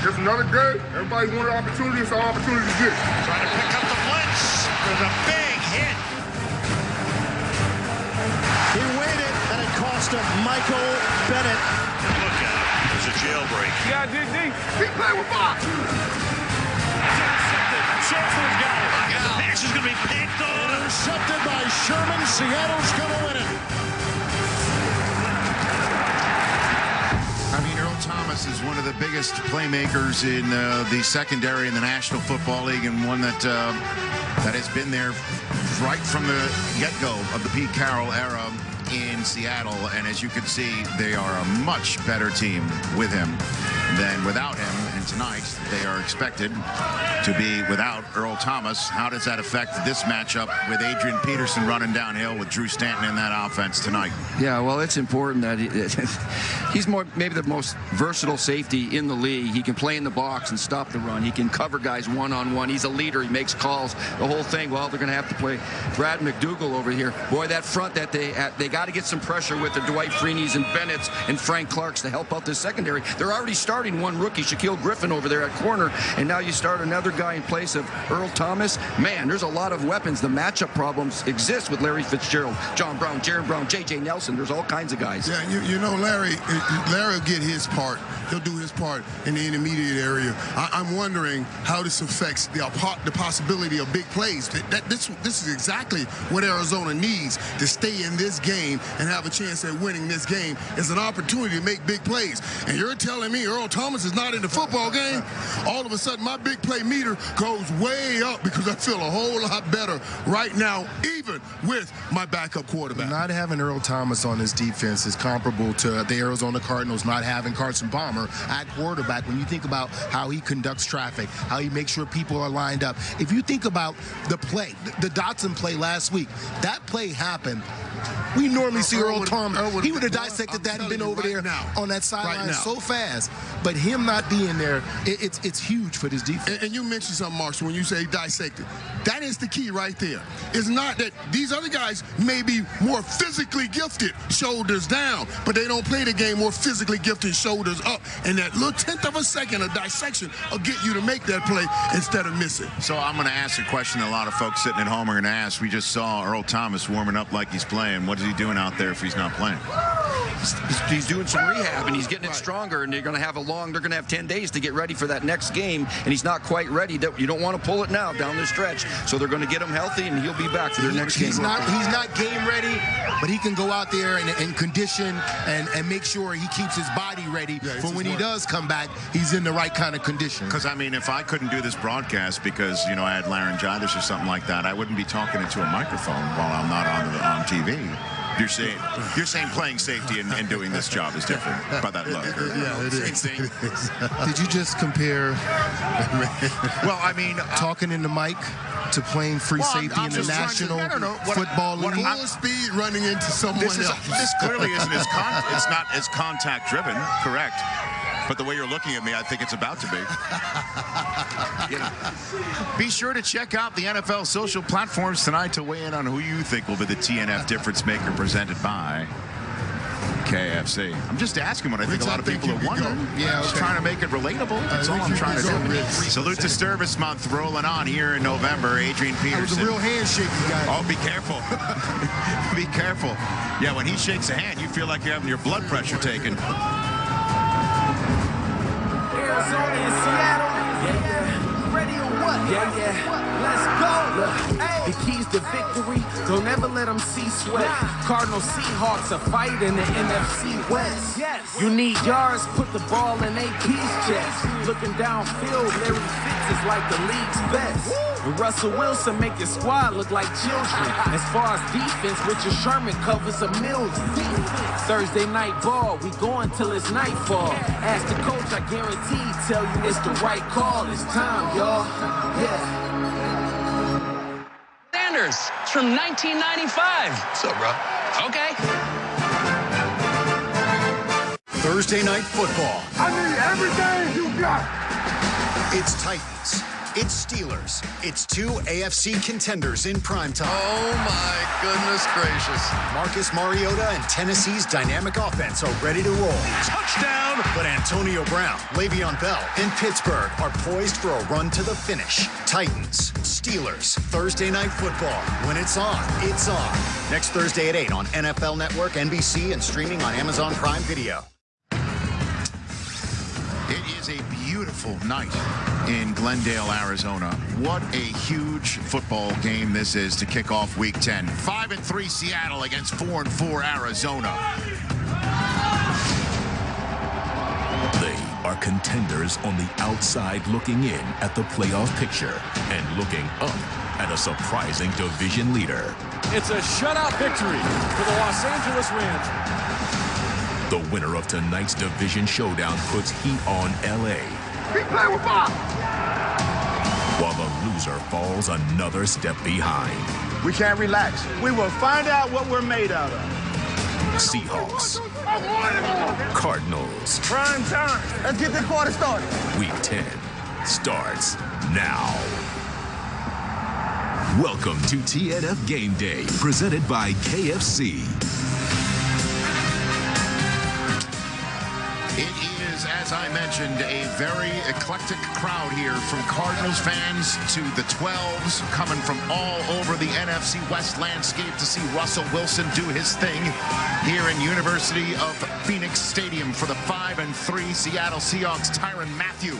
Just another day. Everybody wanted opportunity, so opportunity to get. Trying to pick up the blitz. There's a big hit. He waited, and it cost him Michael Bennett. Look at it. There's a jailbreak. You got dig deep. He played with Fox. Schaefer's got it. The pass is going to be picked on. Intercepted by Sherman. Seattle's going to win it. I mean, Earl Thomas Thomas is one of the biggest playmakers in the secondary in the National Football League, and one that has been there right from the get-go of the Pete Carroll era in Seattle. And as you can see, they are a much better team with him than without him. And tonight, they are expected to be without Earl Thomas. How does that affect this matchup with Adrian Peterson running downhill with Drew Stanton in that offense tonight? Yeah, well, it's important that he's maybe the most versatile safety in the league. He can play in the box and stop the run. He can cover guys one-on-one. He's a leader. He makes calls. The whole thing. Well, they're going to have to play Brad McDougal over here. Boy, that front that they got to get some pressure with the Dwight Freeney's and Bennett's and Frank Clark's to help out the secondary. They're already starting one rookie, Shaquille Griffin, over there at corner, and now you start another guy in place of Earl Thomas. Man, there's a lot of weapons. The matchup problems exist with Larry Fitzgerald, John Brown, Jaron Brown, J.J. Nelson. There's all kinds of guys. Yeah, you know, Larry will get his part. He'll do his part in the intermediate area. I'm wondering how this affects the possibility of big plays. This is exactly what Arizona needs to stay in this game and have a chance at winning this game. Is an opportunity to make big plays. And you're telling me Earl Thomas is not in the football game? All of a sudden, my big play meter goes way up because I feel a whole lot better right now, even with my backup quarterback. Not having Earl Thomas on his defense is comparable to the Arizona Cardinals not having Carson Palmer at quarterback. When you think about how he conducts traffic, how he makes sure people are lined up. If you think about the play, the Dotson play last week, that play happened. We normally see Earl Thomas. He would have dissected that and been over there on that sideline so fast. But him not being there, it's huge for this defense. And you mentioned something, Marshall, when you say dissected. That is the key right there. It's not that these other guys may be more physically gifted, shoulders down, but they don't play the game more physically gifted, shoulders up. And that little tenth of a second of dissection will get you to make that play instead of missing. So I'm going to ask a question that a lot of folks sitting at home are going to ask. We just saw Earl Thomas warming up like he's playing. What is he doing out there if he's not playing? He's doing some rehab, and he's getting it stronger, and they're going to have 10 days to get ready for that next game, and he's not quite ready. You don't want to pull it now down the stretch. So they're going to get him healthy, and he'll be back for their next game. He's not game ready, but he can go out there and condition and make sure he keeps his body ready for when he does come back, he's in the right kind of condition. Because, I mean, if I couldn't do this broadcast because, you know, I had laryngitis or something like that, I wouldn't be talking into a microphone while I'm not on TV. You're saying playing safety and doing this job is different by that look. Yeah, it is. Did you just compare? Well, I mean, talking in the mic to playing free safety in the National Football League. Full speed running into someone else. This clearly isn't it's not as contact driven, correct? But the way you're looking at me, I think it's about to be. Be sure to check out the NFL social platforms tonight to weigh in on who you think will be the TNF difference maker presented by KFC. I'm just asking what I think a lot of people are wondering. Yeah, just trying to make it relatable. That's all I'm trying to do. Salute to Service Month rolling on here in November. Adrian Peterson. That was a real handshake, you guys. Oh, be careful. Be careful. Yeah, when he shakes a hand, you feel like you're having your blood pressure taken. Arizona and Seattle. Yeah. Ready or what? Yeah. Let's go. Look, the keys to victory, don't ever let them see sweat. Cardinals, Seahawks, a fight in the NFC West. You need yards, put the ball in AP's chest. Looking downfield, Larry Fitz is like the league's best. And Russell Wilson make your squad look like children. As far as defense, Richard Sherman covers a million. Thursday night ball, we going till it's nightfall. Ask the coach, I guarantee, tell you it's the right call. It's time, y'all. Yeah. Sanders, it's from 1995. What's up, bro? Okay. Thursday night football. I need everything you got. It's Titans. It's Steelers. It's two AFC contenders in primetime. Oh, my goodness gracious. Marcus Mariota and Tennessee's dynamic offense are ready to roll. Touchdown! But Antonio Brown, Le'Veon Bell, and Pittsburgh are poised for a run to the finish. Titans, Steelers, Thursday night football. When it's on, it's on. Next Thursday at 8 on NFL Network, NBC, and streaming on Amazon Prime Video. It is a beautiful night in Glendale, Arizona. What a huge football game this is to kick off Week 10. 5-3 Seattle against 4-4 Arizona. They are contenders on the outside looking in at the playoff picture and looking up at a surprising division leader. It's a shutout victory for the Los Angeles Rams. The winner of tonight's division showdown puts heat on LA. Keep playing with Bob. While the loser falls another step behind. We can't relax. We will find out what we're made out of. Seahawks. Cardinals. Prime time. Let's get this quarter started. Week 10 starts now. Welcome to TNF Game Day, presented by KFC. It is, as I mentioned, a very eclectic crowd here, from Cardinals fans to the 12s, coming from all over the NFC West landscape to see Russell Wilson do his thing here in University of Phoenix Stadium for the 5-3 Seattle Seahawks. Tyrann Mathieu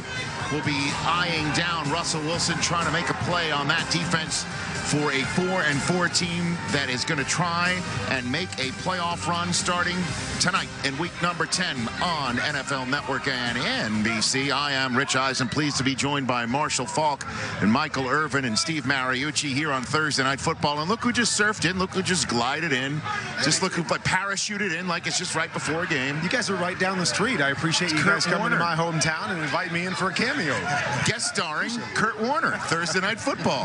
will be eyeing down Russell Wilson, trying to make a play on that defense for a 4-4 team that is going to try and make a playoff run starting tonight in week number 10 on NFL Network and NBC. I am Rich Eisen, pleased to be joined by Marshall Faulk and Michael Irvin and Steve Mariucci here on Thursday Night Football. And look who just surfed in, look who just glided in, just look who parachuted in like it's just right before a game. You guys are right down the street. I appreciate you guys coming to my hometown and inviting me in for a cameo. Guest starring Kurt Warner, Thursday Night Football.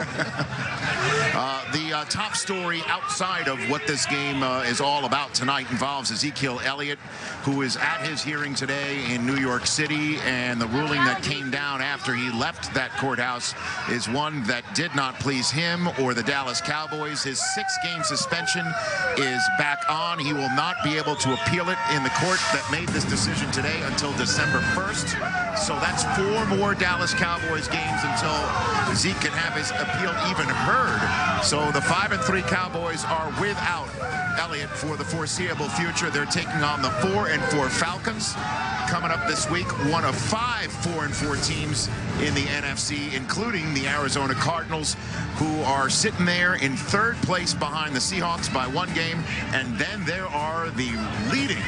The top story outside of what this game is all about tonight involves Ezekiel Elliott, who is at his hearing today in New York City, and the ruling that came down after he left that courthouse is one that did not please him or the Dallas Cowboys. His 6-game suspension is back on. He will not be able to appeal it in the court that made this decision today until December 1st. So that's 4 more Dallas Cowboys games until Zeke can have his appeal even heard. So the 5-3 Cowboys are without Elliott for the foreseeable future. They're taking on the 4-4 Falcons coming up this week, one of 5 4-4 teams in the NFC, including the Arizona Cardinals, who are sitting there in 3rd place behind the Seahawks by 1 game. And then there are the leading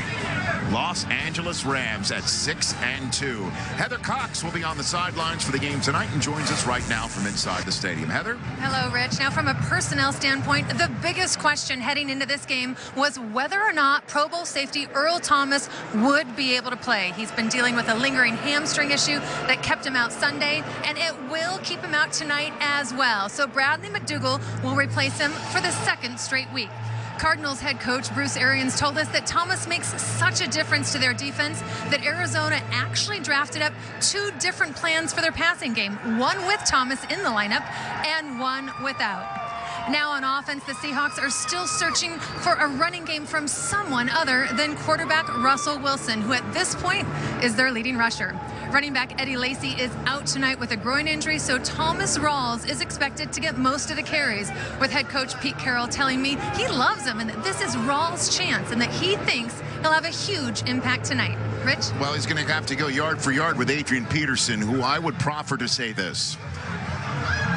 Los Angeles Rams at 6-2. Heather Cox will be on the sidelines for the game tonight and joins us right now from inside the stadium. Heather? Hello, Rich. Now, from a personnel standpoint, the biggest question heading into this game was whether or not Pro Bowl safety Earl Thomas would be able to play. He's been dealing with a lingering hamstring issue that kept him out Sunday, and it will keep him out tonight as well. So Bradley McDougald will replace him for the 2nd straight week. Cardinals head coach Bruce Arians told us that Thomas makes such a difference to their defense that Arizona actually drafted up 2 different plans for their passing game, one with Thomas in the lineup and one without. Now on offense, the Seahawks are still searching for a running game from someone other than quarterback Russell Wilson, who at this point is their leading rusher. Running back Eddie Lacy is out tonight with a groin injury, so Thomas Rawls is expected to get most of the carries, with head coach Pete Carroll telling me he loves him and that this is Rawls' chance and that he thinks he'll have a huge impact tonight. Rich? Well, he's going to have to go yard for yard with Adrian Peterson, who I would proffer to say this,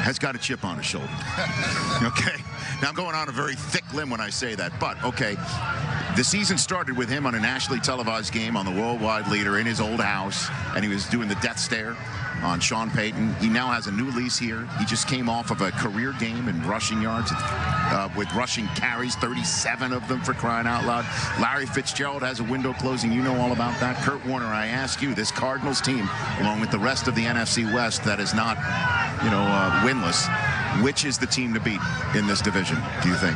has got a chip on his shoulder. Okay? Now, I'm going on a very thick limb when I say that, but okay. The season started with him on a nationally televised game on the worldwide leader in his old house, and he was doing the death stare on Sean Payton. He now has a new lease here. He just came off of a career game in rushing yards with rushing carries, 37 of them, for crying out loud. Larry Fitzgerald has a window closing. You know all about that. Kurt Warner, I ask you, this Cardinals team, along with the rest of the NFC West that is not, winless, which is the team to beat in this division, do you think?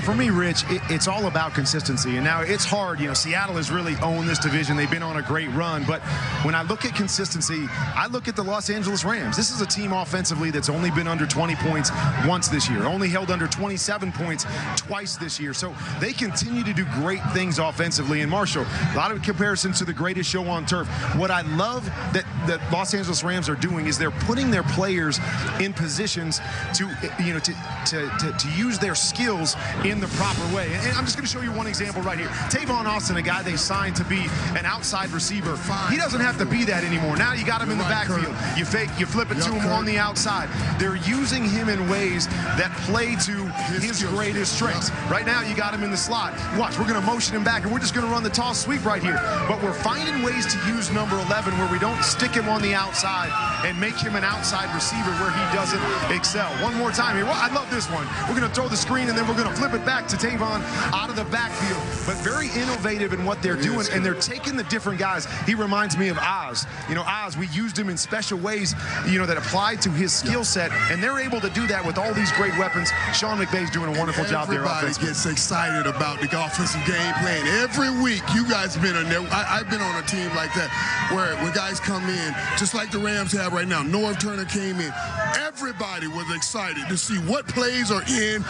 For me, Rich, it's all about consistency. And now it's hard. Seattle has really owned this division. They've been on a great run. But when I look at consistency, I look at the Los Angeles Rams. This is a team offensively that's only been under 20 points once this year, only held under 27 points twice this year. So they continue to do great things offensively. And Marshall, a lot of comparisons to the greatest show on turf. What I love that the Los Angeles Rams are doing is they're putting their players in positions to use their skills in the proper way. And I'm just going to show you one example right here. Tavon Austin, a guy they signed to be an outside receiver, he doesn't have to be that anymore. Now you got him in the backfield. You fake, you flip it to him on the outside. They're using him in ways that play to his greatest strengths. Right now you got him in the slot. Watch, we're going to motion him back, and we're just going to run the toss sweep right here. But we're finding ways to use number 11 where we don't stick him on the outside and make him an outside receiver where he doesn't excel. One more time here. Well, I love this one. We're going to throw the screen, and then we're going to flip it back to Tavon out of the backfield. But very innovative in what they're doing, and they're taking the different guys. He reminds me of Oz. You know, Oz, we used him in special ways, you know, that applied to his skill set, and they're able to do that with all these great weapons. Sean McVay's doing a wonderful job there. Everybody gets excited about the offensive game plan. Every week, you guys have been on there. I've been on a team like that where when guys come in, just like the Rams have right now, Norv Turner came in. Everybody was excited to see what plays are in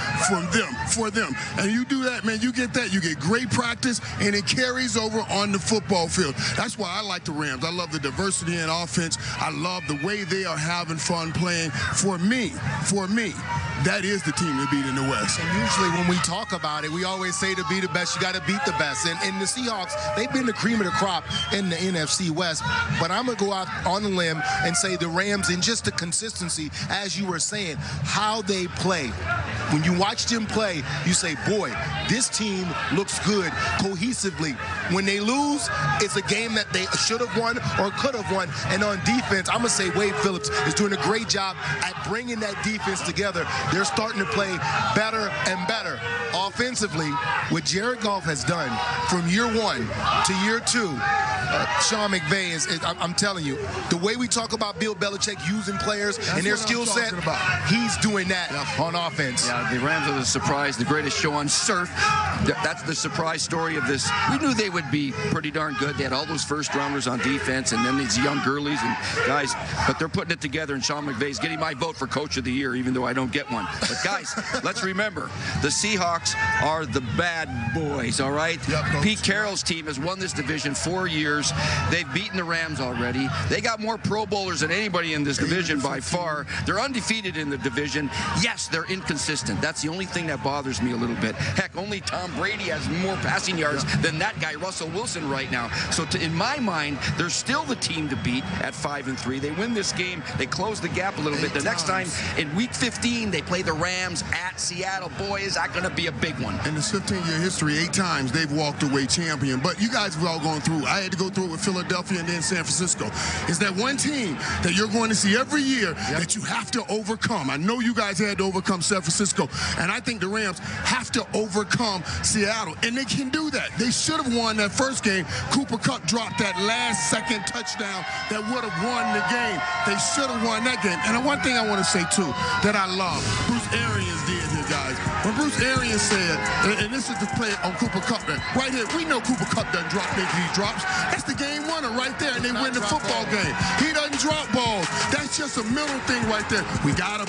for them. And you do that, man, you get that. You get great practice, and it carries over on the football field. That's why I like the Rams. I love the diversity in offense. I love the way they are having fun playing. For me, that is the team to beat in the West. And usually when we talk about it, we always say to be the best, you got to beat the best. And the Seahawks, they've been the cream of the crop in the NFC West. But I'm going to go out on a limb and say the Rams, in just the consistency, as you were saying, how they play. When you watch them play, you say, boy, this team looks good cohesively. When they lose, it's a game that they should have won or could have won. And on defense, I'm going to say Wade Phillips is doing a great job at bringing that defense together. They're starting to play better and better. Offensively, what Jared Goff has done from year 1 to year 2, Sean McVay I'm telling you, the way we talk about Bill Belichick using players and their skill set, he's doing that on offense. Yeah, the Rams are the surprise, the greatest show on surf. That's the surprise story of this. We knew they would be pretty darn good. They had all those first-rounders on defense and then these young girlies and guys, but they're putting it together, and Sean McVay's getting my vote for Coach of the Year, even though I don't get one. But guys, let's remember, the Seahawks are the bad boys, all right? Yep, Pete Carroll's team has won this division 4 years. They've beaten the Rams already. They got more Pro Bowlers than anybody in this division by far. They're undefeated in the division. Yes, they're inconsistent. That's the only thing that bothers me a little bit. Heck, only Tom Brady has more passing yards than that guy, Russell Wilson, right now. So in my mind, they're still the team to beat at 5-3. They win this game. They close the gap a little bit. The next time in Week 15, they play the Rams at Seattle. Boy, is that going to be a big one. In this 15-year history, 8 times they've walked away champion. But you guys have all gone through. I had to go through it with Philadelphia and then San Francisco. Is that one team that you're going to see every year that you have to overcome? I know you guys had to overcome San Francisco, and I think the Rams have to overcome Seattle, and they can do that. They should have won that first game. Cooper Kupp dropped that last-second touchdown that would have won the game. They should have won that game. And one thing I want to say, too, that I love, Bruce Arians did here, guys. When Bruce Arians said, and this is the play on Cooper Kupp, right here, we know Cooper Kupp doesn't drop these drops. That's the game winner right there, and they win the football game. He doesn't drop balls. That's just a mental thing right there. We got to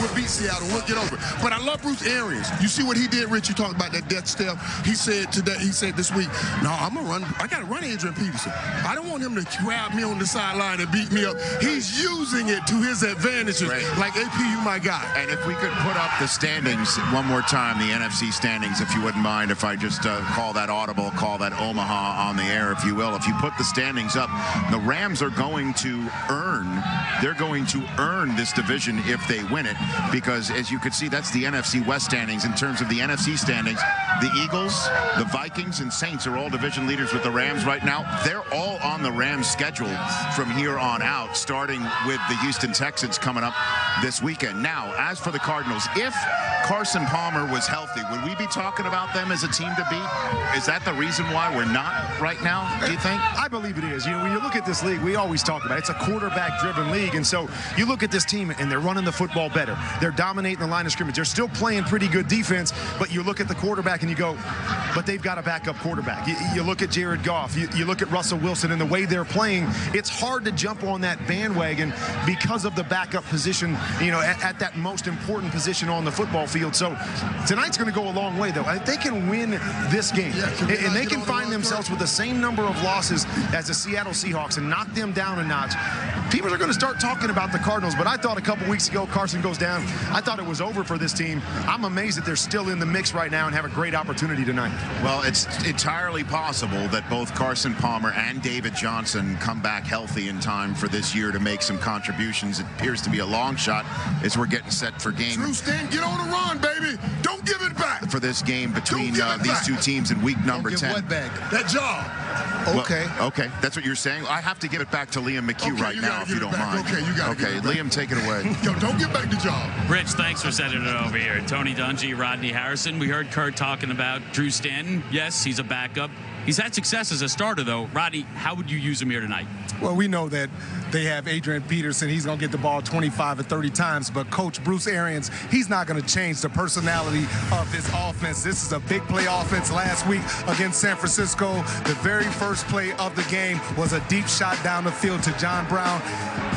we'll beat Seattle. We'll get over it. But I love Bruce Arians. You see what he did, Rich? You talked about that death step. He said today, he said this week, no, I'm going to run. I got to run Adrian Peterson. I don't want him to grab me on the sideline and beat me up. He's using it to his advantages. Right. Like, AP, you my guy. And if we could put up the standings one more time, the NFC standings, if you wouldn't mind, if I just call that audible, call that Omaha on the air, if you will. If you put the standings up, the Rams are going to earn this division if they win it, because as you can see, that's the NFC West standings. In terms of the NFC standings, the Eagles, the Vikings, and Saints are all division leaders with the Rams right now. They're all on the Rams schedule from here on out, starting with the Houston Texans coming up this weekend. Now, as for the Cardinals, if Carson Palmer was healthy, would we be talking about them as a team to beat? Is that the reason why we're not right now, do you think? I believe it is. You know, when you look at this league, we always talk about it. It's a quarterback-driven league, and so you look at this team, and they're running the football better. They're dominating the line of scrimmage. They're still playing pretty good defense, but you look at the quarterback, and you go, but they've got a backup quarterback. You look at Jared Goff. You look at Russell Wilson and the way they're playing. It's hard to jump on that bandwagon because of the backup position, you know, at that most important position on the football field. So tonight's going to go a long way, though. If they can win this game, and they can find themselves with the same number of losses as the Seattle Seahawks and knock them down a notch, people are going to start talking about the Cardinals. But I thought a couple weeks ago, Carson goes down, I thought it was over for this team. I'm amazed that they're still in the mix right now and have a great opportunity tonight. Well, it's entirely possible that both Carson Palmer and David Johnson come back healthy in time for this year to make some contributions. It appears to be a long shot as we're getting set for game. Drew Stanton, get on the run, baby. Don't give it back. For this game between these two teams in week number 10. What back? That job. Okay. Well, okay, that's what you're saying. I have to give it back to Liam McHugh right now, if you don't mind. Okay, you got it. Okay, Liam, take it away. Yo, don't get back the job. Rich, thanks for sending it over here. Tony Dungy, Rodney Harrison. We heard Kurt talking about Drew Stanton. Yes, he's a backup. He's had success as a starter, though. Rodney, how would you use him here tonight? Well, we know that they have Adrian Peterson. He's going to get the ball 25 or 30 times. But Coach Bruce Arians, he's not going to change the personality of this offense. This is a big play offense. Last week against San Francisco, the very first play of the game was a deep shot down the field to John Brown.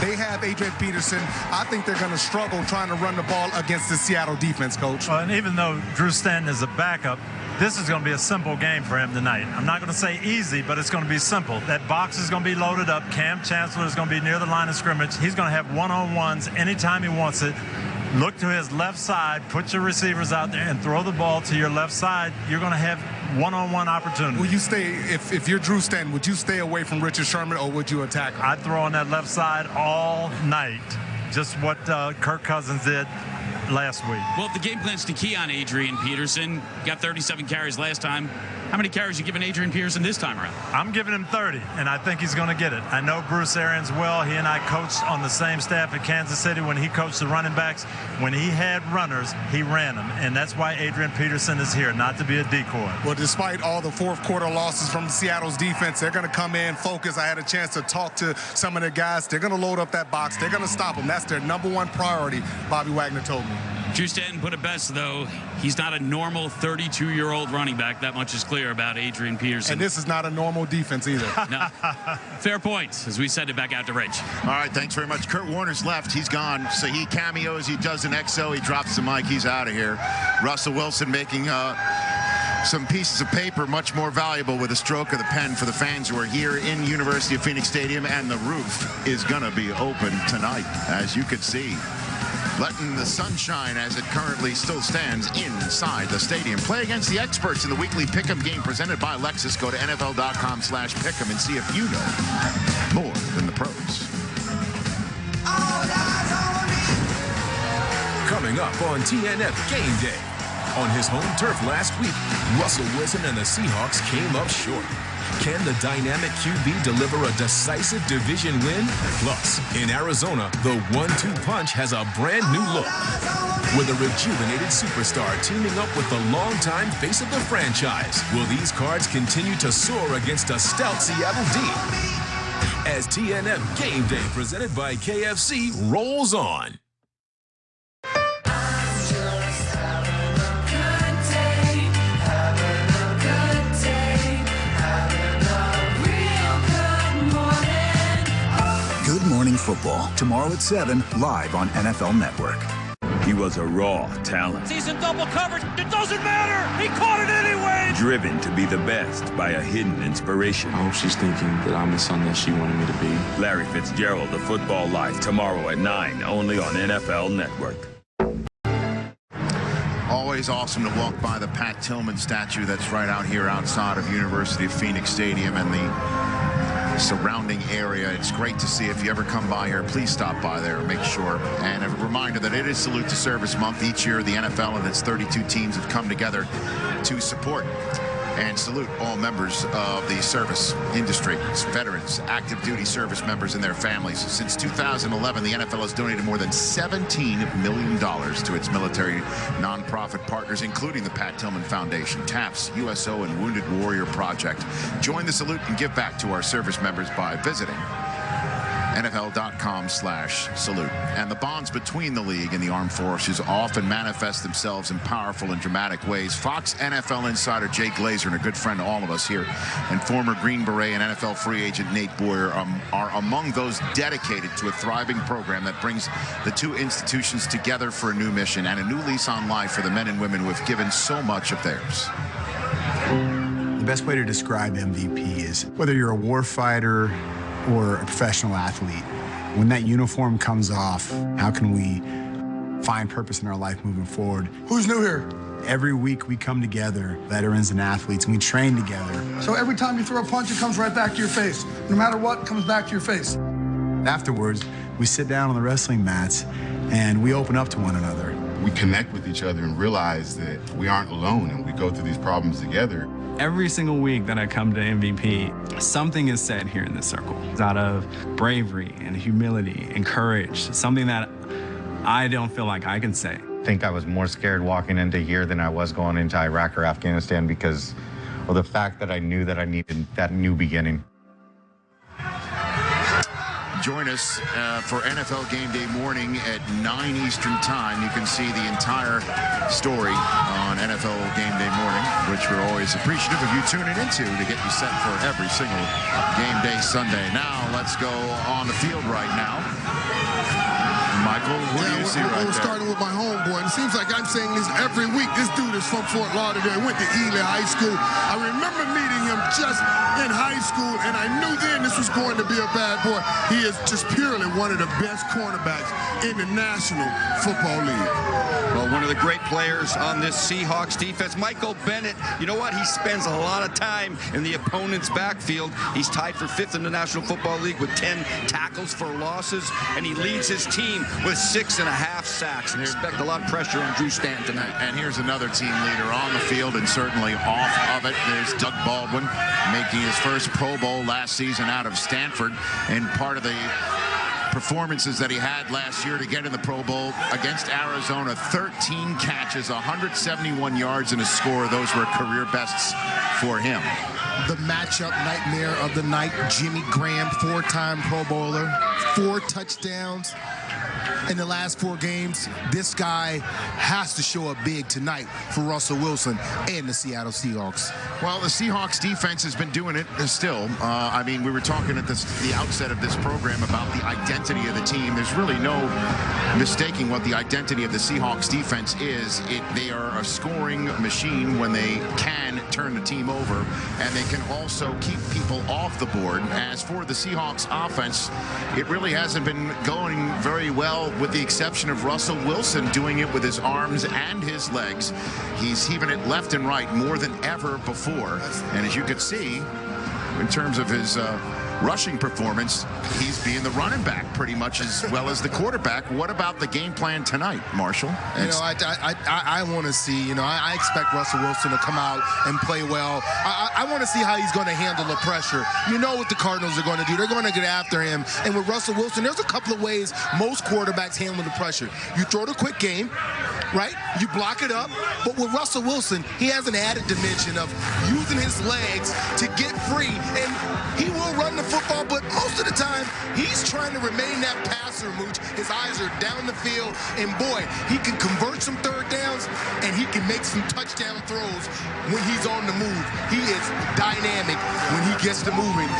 They have Adrian Peterson. I think they're going to struggle trying to run the ball against the Seattle defense, Coach. And even though Drew Stanton is a backup, this is going to be a simple game for him tonight. I'm not going to say easy, but it's going to be simple. That box is going to be loaded up. Cam Chancellor is going to be near the line of scrimmage. He's going to have one-on-ones anytime he wants it. Look to his left side, put your receivers out there, and throw the ball to your left side. You're going to have one-on-one opportunity. Will you stay, if you're Drew Stanton, would you stay away from Richard Sherman, or would you attack him? I'd throw on that left side all night, just what Kirk Cousins did last week. Well, if the game plan's to key on Adrian Peterson, got 37 carries last time. How many carries are you giving Adrian Peterson this time around? I'm giving him 30, and I think he's going to get it. I know Bruce Arians well. He and I coached on the same staff at Kansas City when he coached the running backs. When he had runners, he ran them, and that's why Adrian Peterson is here, not to be a decoy. Well, despite all the fourth quarter losses from Seattle's defense, they're going to come in, focus. I had a chance to talk to some of their guys. They're going to load up that box. They're going to stop them. That's their #1 priority, Bobby Wagner told me. Drew Stanton put it best, though. He's not a normal 32-year-old running back. That much is clear about Adrian Peterson. And this is not a normal defense either. No. Fair points, as we send it back out to Rich. All right, thanks very much. Kurt Warner's left. He's gone. So he cameos. He does an XO. He drops the mic. He's out of here. Russell Wilson making some pieces of paper much more valuable with a stroke of the pen for the fans who are here in University of Phoenix Stadium. And the roof is going to be open tonight, as you can see. Letting the sunshine as it currently still stands inside the stadium. Play against the experts in the weekly Pick'em game presented by Lexus. Go to NFL.com/Pick'em and see if you know more than the pros. Coming up on TNF GameDay. On his home turf last week, Russell Wilson and the Seahawks came up short. Can the dynamic QB deliver a decisive division win? Plus, in Arizona, the 1-2 punch has a brand new look. With a rejuvenated superstar teaming up with the longtime face of the franchise, will these Cards continue to soar against a stout Seattle D? As TNF GameDay presented by KFC rolls on. Good Morning Football, tomorrow at 7, live on NFL Network. He was a raw talent. Sees him double coverage. It doesn't matter. He caught it anyway. Driven to be the best by a hidden inspiration. I hope she's thinking that I'm the son that she wanted me to be. Larry Fitzgerald, The Football Life, tomorrow at 9, only on NFL Network. Always awesome to walk by the Pat Tillman statue that's right out here outside of University of Phoenix Stadium and the surrounding area. It's great to see. If you ever come by here, please stop by there and make sure. And a reminder that it is Salute to Service Month. Each year, the NFL and its 32 teams have come together to support and salute all members of the service industry, veterans, active duty service members and their families. Since 2011, the NFL has donated more than $17 million to its military nonprofit partners, including the Pat Tillman Foundation, TAPS, USO, and Wounded Warrior Project. Join the salute and give back to our service members by visiting NFL.com/salute. And the bonds between the league and the armed forces often manifest themselves in powerful and dramatic ways. Fox NFL insider Jay Glazer, and a good friend to all of us here, and former Green Beret and NFL free agent Nate Boyer are among those dedicated to a thriving program that brings the two institutions together for a new mission and a new lease on life for the men and women who have given so much of theirs. The best way to describe MVP is whether you're a war fighter or a professional athlete, When that uniform comes off, how can we find purpose in our life moving forward? Who's new here? Every week we come together, veterans and athletes, and we train together. So every time you throw a punch, it comes right back to your face. No matter what, it comes back to your face. Afterwards, we sit down on the wrestling mats and we open up to one another. We connect with each other and realize that we aren't alone and we go through these problems together. Every single week that I come to MVP, something is said here in this circle. It's out of bravery and humility and courage, something that I don't feel like I can say. I think I was more scared walking into here than I was going into Iraq or Afghanistan because of the fact that I knew that I needed that new beginning. Join us for NFL Game Day morning at 9 Eastern Time. You can see the entire story on NFL Game Day morning, which we're always appreciative of you tuning into to get you set for every single Game Day Sunday. Now, let's go on the field right now. Michael, what do you see right there? We're starting with my homeboy, and it seems like I'm saying this every week. This dude is from Fort Lauderdale, went to Ely High School. I remember meeting him just in high school, and I knew then this was going to be a bad boy. He is just purely one of the best cornerbacks in the National Football League. Well, one of the great players on this Seahawks defense, Michael Bennett. You know what? He spends a lot of time in the opponent's backfield. He's tied for 5th in the National Football League with 10 tackles for losses, and he leads his team with 6.5 sacks. And expect a lot of pressure on Drew Stanton tonight. And here's another team leader on the field and certainly off of it. There's Doug Baldwin making his first Pro Bowl last season out of Stanford, and part of the performances that he had last year to get in the Pro Bowl against Arizona. 13 catches, 171 yards, and a score. Those were career bests for him. The matchup nightmare of the night, Jimmy Graham, 4-time Pro Bowler, 4 touchdowns in the last 4 games. This guy has to show up big tonight for Russell Wilson and the Seattle Seahawks. Well, the Seahawks defense has been doing it still. I mean, we were talking at the outset of this program about the identity of the team. There's really no mistaking what the identity of the Seahawks defense is. They are a scoring machine when they can turn the team over, and they can also keep people off the board. As for the Seahawks offense, it really hasn't been going very well, with the exception of Russell Wilson doing it with his arms and his legs. He's heaving it left and right more than ever before. And as you can see, in terms of his rushing performance, he's being the running back pretty much as well as the quarterback. What about the game plan tonight, Marshall? You know, I want to see, I expect Russell Wilson to come out and play well. I want to see how he's going to handle the pressure. You know what the Cardinals are going to do. They're going to get after him. And with Russell Wilson, there's a couple of ways most quarterbacks handle the pressure. You throw the quick game, right? You block it up. But with Russell Wilson, he has an added dimension of using his legs to get free. And he will run the football, but most of the time, he's trying to remain that passer, Mooch. His eyes are down the field, and boy, he can convert some third downs, and he can make some touchdown throws when he's on the move. He is dynamic when he gets to moving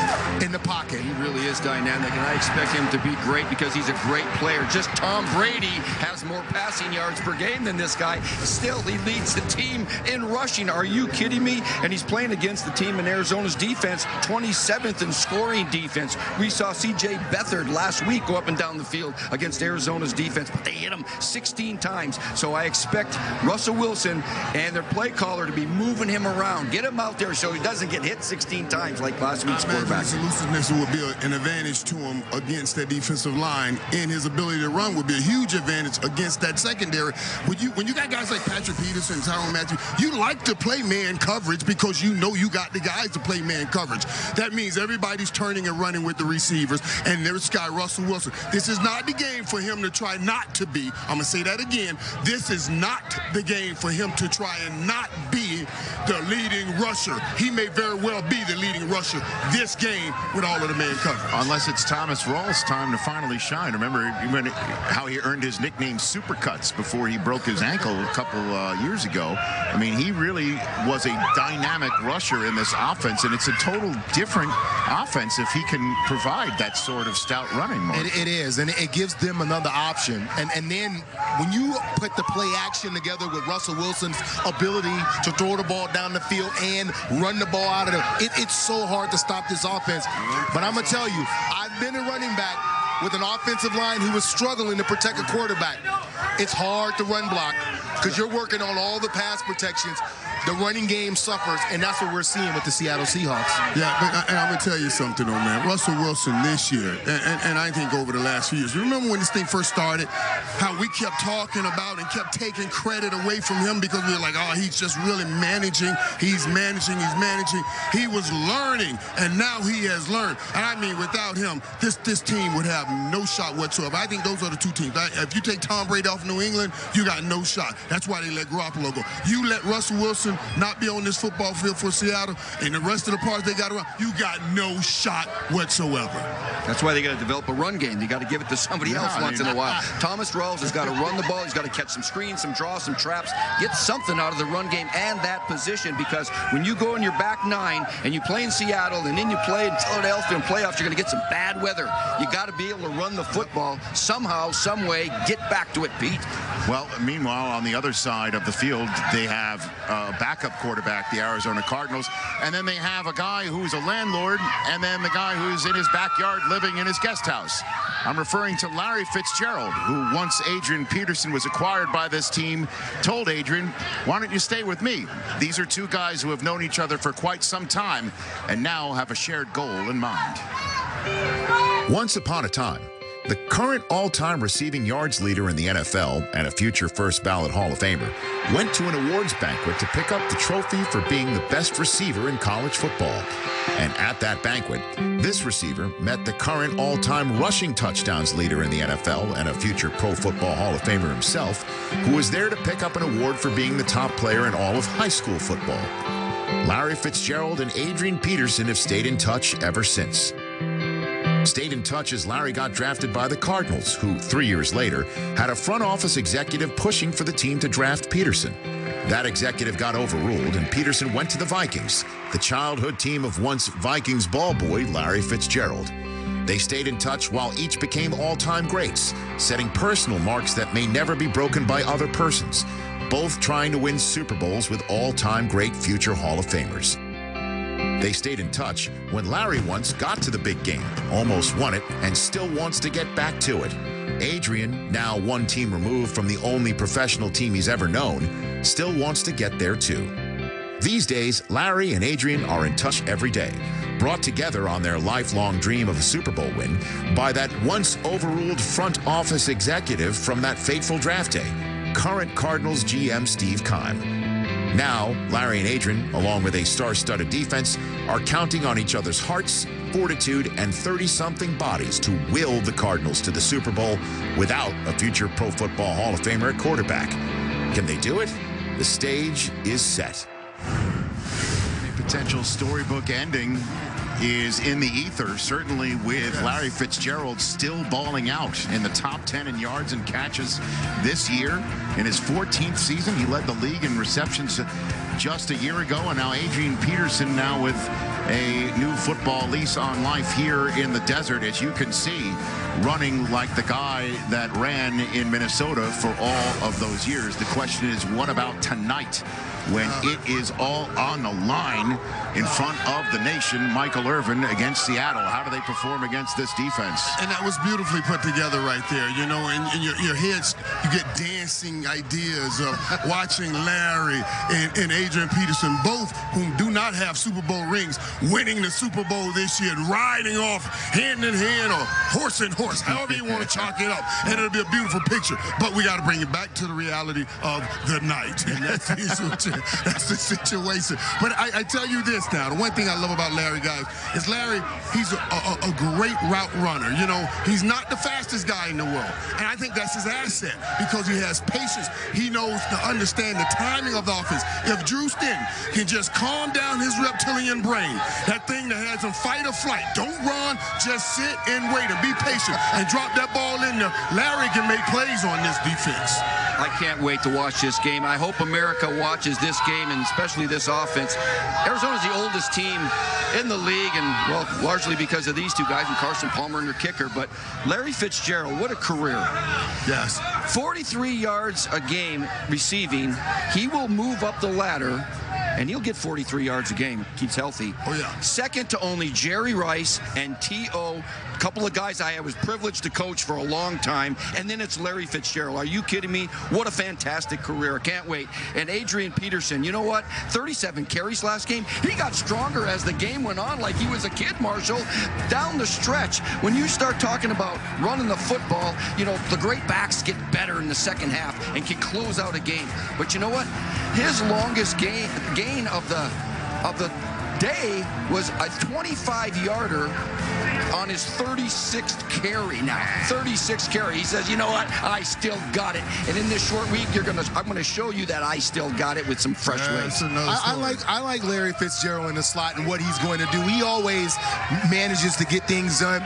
in the pocket. He really is dynamic, and I expect him to be great because he's a great player. Just Tom Brady has more passing yards per game than this guy. Still, he leads the team in rushing. Are you kidding me? And he's playing against the team in Arizona's defense, 27th in scoring defense. We saw C.J. Beathard last week go up and down the field against Arizona's defense, but they hit him 16 times. So I expect Russell Wilson and their play caller to be moving him around. Get him out there so he doesn't get hit 16 times like last week's quarterback. His elusiveness would be an advantage to him against that defensive line, and his ability to run would be a huge advantage against that secondary. When you got guys like Patrick Peterson, Tyrann Mathieu, you like to play man coverage because you know you got the guys to play man coverage. That means everybody's turning and running with the receivers, and there's guy Russell Wilson. This is not the game for him to try not to be. I'm going to say that again. This is not the game for him to try and not be the leading rusher. He may very well be the leading rusher this game with all of the man coverage. Unless it's Thomas Rawls' time to finally shine. Remember how he earned his nickname Supercuts before he broke his ankle a couple years ago. I mean, he really was a dynamic rusher in this offense, and it's a total different offense if he can provide that sort of stout running. It is, and it gives them another option. And then when you put the play action together with Russell Wilson's ability to throw the ball down the field and run the ball out of it, it's so hard to stop this offense. But I'm going to tell you, I've been a running back with an offensive line who was struggling to protect a quarterback. It's hard to run block because you're working on all the pass protections. The running game suffers, and that's what we're seeing with the Seattle Seahawks. Yeah, and I'm going to tell you something, though, man. Russell Wilson this year, and I think over the last few years, remember when this thing first started, how we kept talking about and kept taking credit away from him because we were like, oh, he's just really managing. He's managing. He was learning, and now he has learned. And I mean, without him, this team would have no shot whatsoever. I think those are the two teams. If you take Tom Brady off New England, you got no shot. That's why they let Garoppolo go. You let Russell Wilson not be on this football field for Seattle, and the rest of the parts they got around, you got no shot whatsoever. That's why they got to develop a run game. They got to give it to somebody else once in a while. Thomas Rawls has got to run the ball. He's got to catch some screens, some draws, some traps, get something out of the run game and that position, because when you go in your back nine and you play in Seattle and then you play in Philadelphia in playoffs, you're going to get some bad weather. You got to be able to run the football somehow, some way, get back to it, Pete. Well, meanwhile, on the other side of the field, they have a backup quarterback, the Arizona Cardinals, and then they have a guy who's a landlord, and then the guy who's in his backyard living in his guest house. I'm referring to Larry Fitzgerald, who once Adrian Peterson was acquired by this team, told Adrian, why don't you stay with me? These are two guys who have known each other for quite some time and now have a shared goal in mind. Once upon a time, the current all-time receiving yards leader in the NFL and a future first-ballot Hall of Famer went to an awards banquet to pick up the trophy for being the best receiver in college football. And at that banquet, this receiver met the current all-time rushing touchdowns leader in the NFL and a future Pro Football Hall of Famer himself, who was there to pick up an award for being the top player in all of high school football. Larry Fitzgerald and Adrian Peterson have stayed in touch ever since. Stayed in touch as Larry got drafted by the Cardinals, who 3 years later had a front office executive pushing for the team to draft Peterson. That executive got overruled, and Peterson went to the Vikings, the childhood team of once Vikings ball boy Larry Fitzgerald. They stayed in touch while each became all-time greats, setting personal marks that may never be broken by other persons, both trying to win Super Bowls with all-time great future Hall of Famers. They stayed in touch when Larry once got to the big game, almost won it, and still wants to get back to it. Adrian, now one team removed from the only professional team he's ever known, still wants to get there too. These days, Larry and Adrian are in touch every day, brought together on their lifelong dream of a Super Bowl win by that once overruled front office executive from that fateful draft day, current Cardinals GM Steve Keim. Now, Larry and Adrian, along with a star-studded defense, are counting on each other's hearts, fortitude, and 30-something bodies to will the Cardinals to the Super Bowl without a future Pro Football Hall of Famer at quarterback. Can they do it? The stage is set. A potential storybook ending is in the ether, certainly with Larry Fitzgerald still balling out in the top 10 in yards and catches this year. In his 14th season, he led the league in receptions just a year ago, and now Adrian Peterson now with a new football lease on life here in the desert, as you can see, running like the guy that ran in Minnesota for all of those years. The question is, what about tonight when it is all on the line in front of the nation? Michael Irvin against Seattle. How do they perform against this defense? And that was beautifully put together right there. You know, in your heads, you get dancing ideas of watching Larry and Adrian Peterson, both whom do not have Super Bowl rings, winning the Super Bowl this year, riding off hand in hand or horse in horse, however you want to chalk it up. And it'll be a beautiful picture. But we got to bring it back to the reality of the night. And that's the situation. But I tell you this now, the one thing I love about Larry, guys, is Larry, he's a great route runner. You know, he's not the fastest guy in the world. And I think that's his asset because he has patience. He knows to understand the timing of the offense. If Drew Stanton can just calm down his reptilian brain, that thing that has him fight or flight, don't run, just sit and wait and be patient and drop that ball in there, Larry can make plays on this defense. I can't wait to watch this game. I hope America watches this game, and especially this offense. Arizona's the oldest team in the league, and, well, largely because of these two guys, and Carson Palmer and their kicker. But Larry Fitzgerald, what a career. Yes. 43 yards a game receiving. He will move up the ladder and he'll get 43 yards a game. Keeps healthy. Oh, yeah. Second to only Jerry Rice and T.O., a couple of guys I was privileged to coach for a long time, and then it's Larry Fitzgerald. Are you kidding me? What a fantastic career. Can't wait. And Adrian Peterson, you know what? 37 carries last game. He got stronger as the game went on, like he was a kid, Marshall. Down the stretch, when you start talking about running the football, you know, the great backs get better in the second half and can close out a game. But you know what? His longest gain of the day was a 25-yarder on his 36th carry now. 36th carry. He says, you know what? I still got it. And in this short week, I'm gonna show you that I still got it with some fresh ways. I like Larry Fitzgerald in the slot and what he's going to do. He always manages to get things done.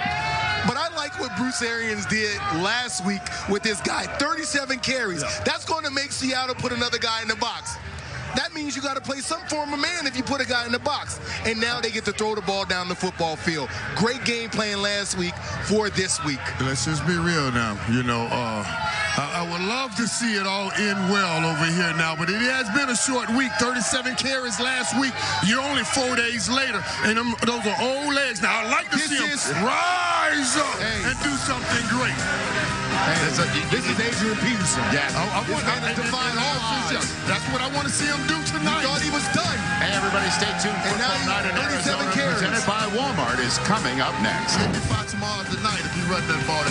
But I like what Bruce Arians did last week with this guy. 37 carries. Yeah. That's going to make Seattle put another guy in the box. That means you got to play some form of man if you put a guy in the box. And now they get to throw the ball down the football field. Great game plan last week for this week. Let's just be real now. You know, I would love to see it all end well over here now, but it has been a short week. 37 carries last week. You're only 4 days later, and those are old legs. Now, I'd like to see them rise up and do something great. This is Adrian Peterson. Yeah, I want to define offense. That's what I want to see him do tonight. You thought he was done. Hey, everybody, stay tuned. Football Night in Arizona, presented by Walmart, is coming up next. 55 tomorrow tonight if you run that ball.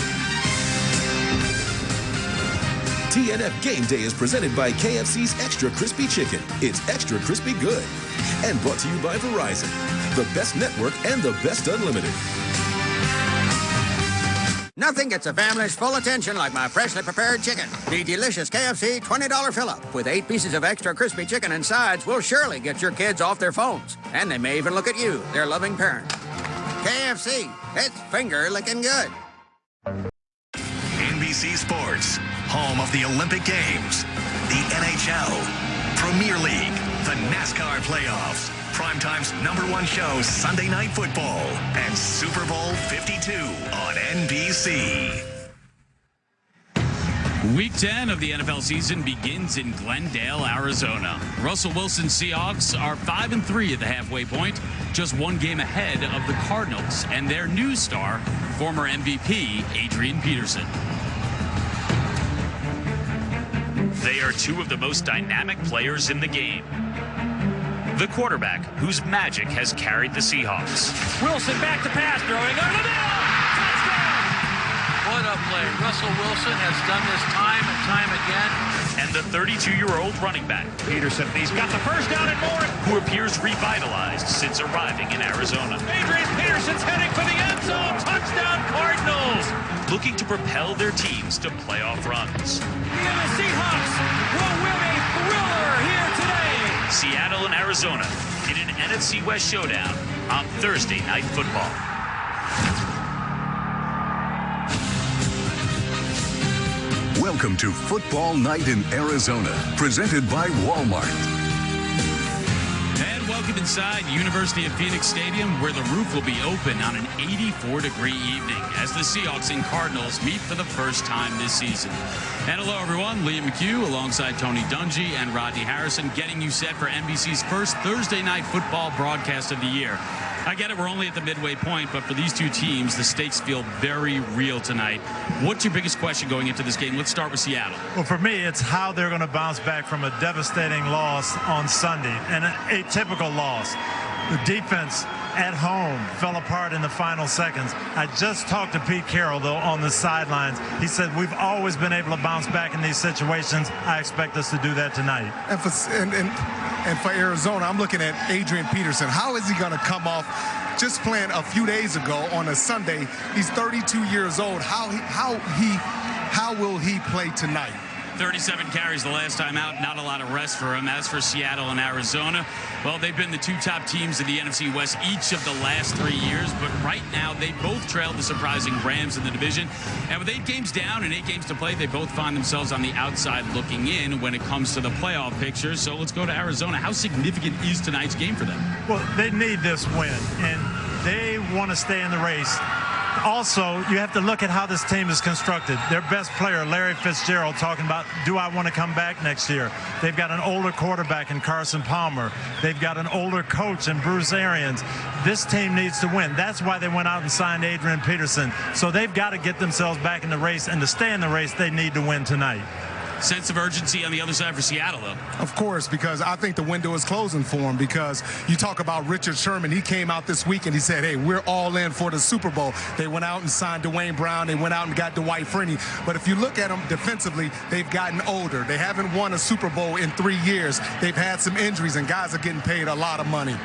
TNF GameDay is presented by KFC's Extra Crispy Chicken. It's extra crispy good. And brought to you by Verizon, the best network and the best unlimited. Nothing gets a family's full attention like my freshly prepared chicken. The delicious KFC $20 fill-up with 8 pieces of extra crispy chicken and sides will surely get your kids off their phones. And they may even look at you, their loving parent. KFC, it's finger-licking good. NBC Sports, home of the Olympic Games, the NHL, Premier League, the NASCAR playoffs, Primetime's #1 show, Sunday Night Football, and Super Bowl 52 on NBC. Week 10 of the NFL season begins in Glendale, Arizona. Russell Wilson's Seahawks are 5-3 at the halfway point, just 1 game ahead of the Cardinals and their new star, former MVP Adrian Peterson. They are 2 of the most dynamic players in the game. The quarterback, whose magic has carried the Seahawks. Wilson back to pass, throwing over the middle. Touchdown! What a play. Russell Wilson has done this time and time again. And the 32-year-old running back, Peterson. He's got the first down and more. Who appears revitalized since arriving in Arizona. Adrian Peterson's heading for the end zone. Touchdown, Cardinals! Looking to propel their teams to playoff runs. The Seahawks will win a thriller here today. Seattle and Arizona in an NFC West showdown on Thursday Night Football. Welcome to Football Night in Arizona, presented by Walmart. And welcome inside University of Phoenix Stadium, where the roof will be open on an 84-degree evening as the Seahawks and Cardinals meet for the first time this season. And hello, everyone. Liam McHugh alongside Tony Dungy and Rodney Harrison, getting you set for NBC's first Thursday Night Football broadcast of the year. I get it, we're only at the midway point, but for these 2 teams, the stakes feel very real tonight. What's your biggest question going into this game? Let's start with Seattle. Well, for me, it's how they're going to bounce back from a devastating loss on Sunday, and an atypical loss. The defense at home fell apart in the final seconds. I just talked to Pete Carroll, though, on the sidelines. He said, we've always been able to bounce back in these situations. I expect us to do that tonight. And for Arizona, I'm looking at Adrian Peterson. How is he going to come off just playing a few days ago on a Sunday? He's 32 years old. How will he play tonight? 37 carries the last time out, not a lot of rest for him. As for Seattle and Arizona, well, they've been the 2 top teams in the NFC West each of the last 3 years, but right now they both trailed the surprising Rams in the division. And with 8 games down and 8 games to play, they both find themselves on the outside looking in when it comes to the playoff picture. So let's go to Arizona. How significant is tonight's game for them? Well, they need this win, and they want to stay in the race Also, you have to look at how this team is constructed. Their best player, Larry Fitzgerald, talking about, do I want to come back next year? They've got an older quarterback in Carson Palmer. They've got an older coach in Bruce Arians. This team needs to win. That's why they went out and signed Adrian Peterson. So they've got to get themselves back in the race, and to stay in the race, they need to win tonight. Sense of urgency on the other side for Seattle, though. Of course, because I think the window is closing for him, because you talk about Richard Sherman. He came out this week and he said, hey, we're all in for the Super Bowl. They went out and signed Dwayne Brown. They went out and got Dwight Freeney. But if you look at them defensively, they've gotten older. They haven't won a Super Bowl in 3 years. They've had some injuries, and guys are getting paid a lot of money.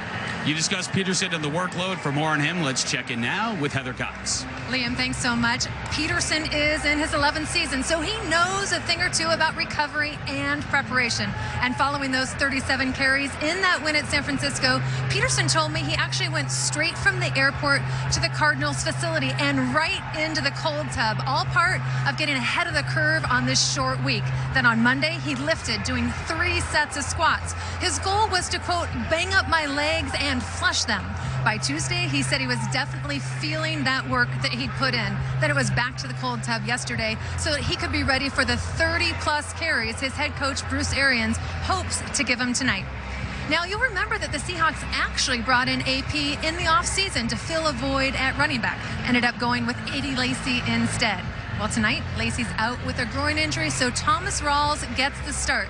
You discussed Peterson and the workload. For more on him, let's check in now with Heather Cox. Liam, thanks so much. Peterson is in his 11th season, so he knows a thing or two about recovery and preparation. And following those 37 carries in that win at San Francisco, Peterson told me he actually went straight from the airport to the Cardinals facility and right into the cold tub, all part of getting ahead of the curve on this short week. Then on Monday, he lifted, doing 3 sets of squats. His goal was to, quote, bang up my legs and flush them. By Tuesday, he said he was definitely feeling that work that he'd put in, that it was back to the cold tub yesterday so that he could be ready for the 30-plus carries his head coach, Bruce Arians, hopes to give him tonight. Now, you'll remember that the Seahawks actually brought in AP in the offseason to fill a void at running back. Ended up going with Eddie Lacy instead. Well, tonight, Lacy's out with a groin injury, so Thomas Rawls gets the start.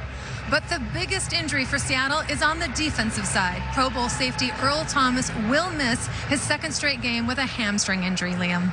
But the biggest injury for Seattle is on the defensive side. Pro Bowl safety Earl Thomas will miss his 2nd straight game with a hamstring injury, Liam.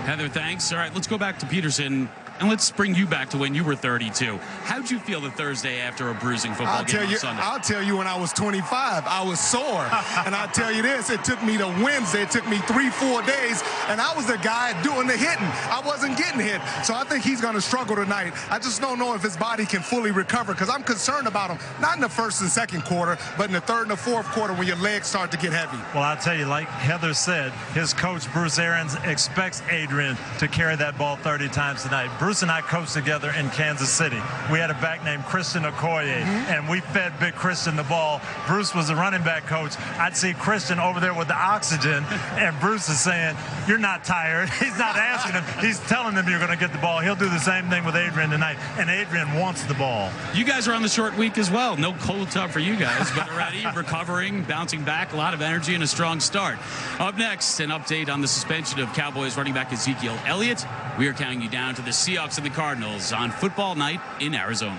Heather, thanks. All right, let's go back to Peterson, and let's bring you back to when you were 32. How'd you feel the Thursday after a bruising football game on Sunday? I'll tell you, when I was 25, I was sore. And I'll tell you this, it took me to Wednesday. It took me 3-4 days, and I was the guy doing the hitting. I wasn't getting hit. So I think he's going to struggle tonight. I just don't know if his body can fully recover, because I'm concerned about him, not in the 1st and 2nd quarter, but in the 3rd and the 4th quarter when your legs start to get heavy. Well, I'll tell you, like Heather said, his coach, Bruce Arians, expects Adrian to carry that ball 30 times tonight. Bruce and I coached together in Kansas City. We had a back named Christian Okoye, and we fed Big Christian the ball. Bruce was the running back coach. I'd see Christian over there with the oxygen, and Bruce is saying, you're not tired. He's not asking him. He's telling him you're going to get the ball. He'll do the same thing with Adrian tonight, and Adrian wants the ball. You guys are on the short week as well. No cold tub for you guys, but already recovering, bouncing back, a lot of energy, and a strong start. Up next, an update on the suspension of Cowboys running back Ezekiel Elliott. We are counting you down to the Seahawks and the Cardinals on football night in Arizona.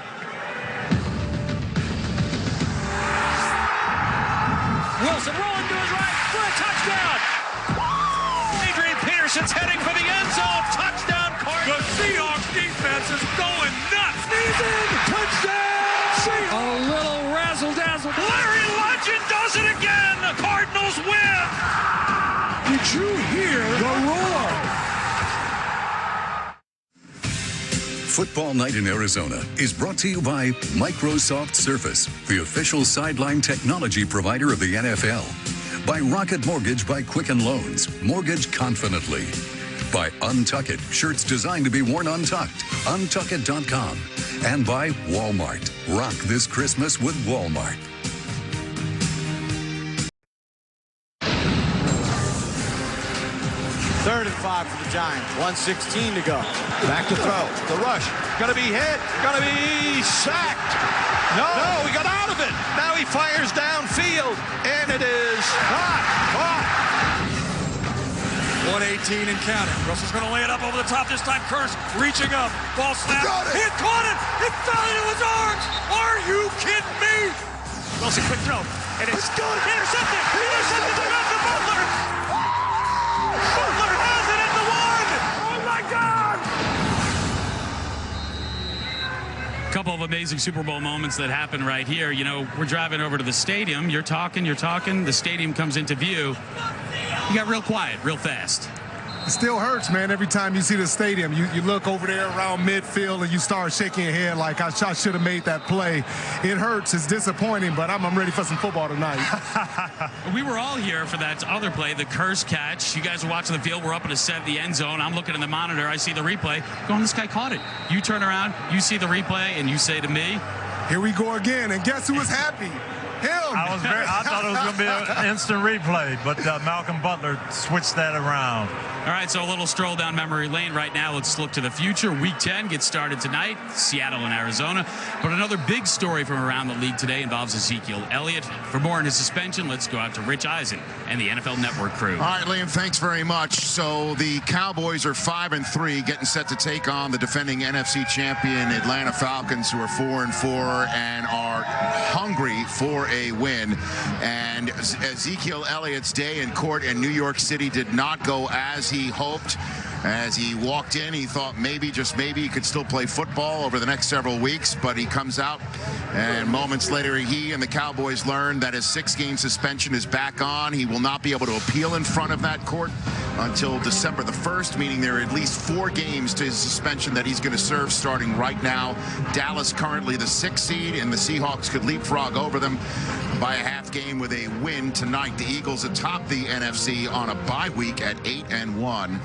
Wilson rolling to his right for a touchdown. Adrian Peterson's heading for the end zone. Touchdown, Cardinals. The Seahawks defense is going nuts. He's in. Touchdown. Seahawks. A little razzle-dazzle. Larry Legend does it again. The Cardinals win. Did you hear the roar? Football Night in Arizona is brought to you by Microsoft Surface, the official sideline technology provider of the NFL. By Rocket Mortgage by Quicken Loans, mortgage confidently. By Untuck It, shirts designed to be worn untucked, untuckit.com. And by Walmart, rock this Christmas with Walmart. Third and 5 for the Giants. 1:16 to go. Back to throw. The rush. Gonna be hit. Gonna be sacked. No, he got out of it. Now he fires downfield, and it is not caught. 118 and counting. Russell's going to lay it up over the top this time. Curse reaching up. Ball snap. He caught it. It fell into his arms. Are you kidding me? Wilson, quick throw. And it's intercepted. Intercepted by Malcolm Butler. Butler has it at the 1. Oh, my God. Couple of amazing Super Bowl moments that happen right here. You know, we're driving over to the stadium. You're talking. The stadium comes into view. You got real quiet, real fast. It still hurts, man, every time you see the stadium. You look over there around midfield and you start shaking your head like I should have made that play. It hurts. It's disappointing, but I'm ready for some football tonight. We were all here for that other play, the curse catch. You guys are watching the field. We're up in the end zone. I'm looking in the monitor. I see the replay. Going, this guy caught it. You turn around, you see the replay, and you say to me, here we go again. And guess who was happy? Him. I thought it was going to be an instant replay, but Malcolm Butler switched that around. All right, so a little stroll down memory lane right now. Let's look to the future. Week 10 gets started tonight, Seattle and Arizona. But another big story from around the league today involves Ezekiel Elliott. For more on his suspension, let's go out to Rich Eisen and the NFL Network crew. All right, Liam, thanks very much. So the Cowboys are 5-3, getting set to take on the defending NFC champion Atlanta Falcons, who are 4-4 and are hungry for a win. And Ezekiel Elliott's day in court in New York City did not go as he hoped. As he walked in, he thought maybe, just maybe, he could still play football over the next several weeks, but he comes out, and moments later, he and the Cowboys learn that his 6-game suspension is back on. He will not be able to appeal in front of that court until December the 1st, meaning there are at least 4 games to his suspension that he's going to serve starting right now. Dallas currently the 6th seed, and the Seahawks could leapfrog over them by a half game with a win tonight. The Eagles atop the NFC on a bye week at 8-1.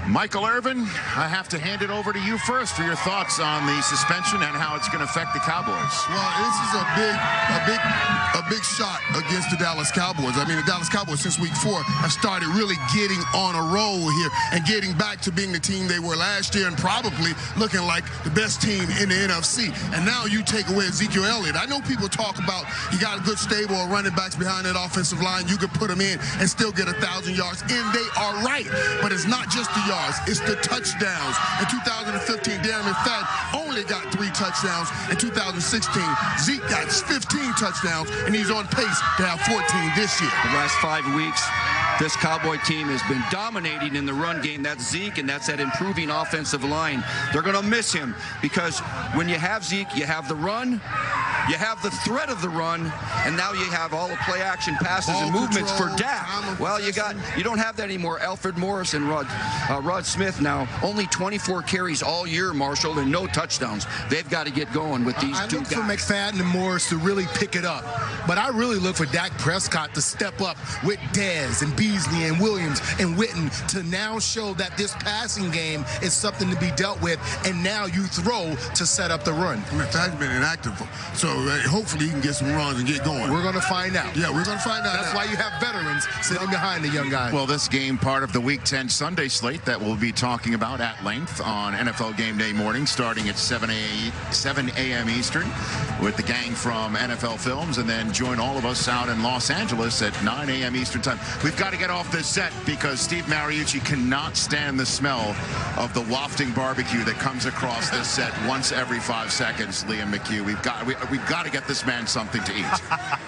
Michael Irvin, I have to hand it over to you first for your thoughts on the suspension and how it's going to affect the Cowboys. Well, this is a big shot against the Dallas Cowboys. I mean, the Dallas Cowboys since week 4 have started really getting on a roll here and getting back to being the team they were last year and probably looking like the best team in the NFC. And now you take away Ezekiel Elliott. I know people talk about you got a good stable of running backs behind that offensive line. You could put them in and still get 1,000 yards, and they are right. But it's not just the yards. It's the touchdowns. In 2015, Darren McFadden only got 3 touchdowns. In 2016, Zeke got 15 touchdowns, and he's on pace to have 14 this year. The last 5 weeks, this Cowboy team has been dominating in the run game. That's Zeke, and that's that improving offensive line. They're going to miss him because when you have Zeke, you have the run, you have the threat of the run, and now you have all the play action passes and movements for Dak. Well, you don't have that anymore. Alfred Morris and Rod Smith now only 24 carries all year, Marshall, and no touchdowns. They've got to get going with these 2 guys. I look for McFadden and Morris to really pick it up, but I really look for Dak Prescott to step up with Dez and Beasley and Williams and Witten to now show that this passing game is something to be dealt with, and now you throw to set up the run. McFadden's been inactive, so hopefully he can get some runs and get going. We're going to find out. Yeah, we're going to find out. That's why you have veterans sitting behind the young guys. Well, this game, part of the Week 10 Sunday slate that we'll be talking about at length on NFL Game Day morning, starting at 7 a.m. Eastern with the gang from NFL Films, and then join all of us out in Los Angeles at 9 a.m. Eastern time. We've got to get off this set because Steve Mariucci cannot stand the smell of the wafting barbecue that comes across this set once every 5 seconds. Liam McHugh, we've got to get this man something to eat.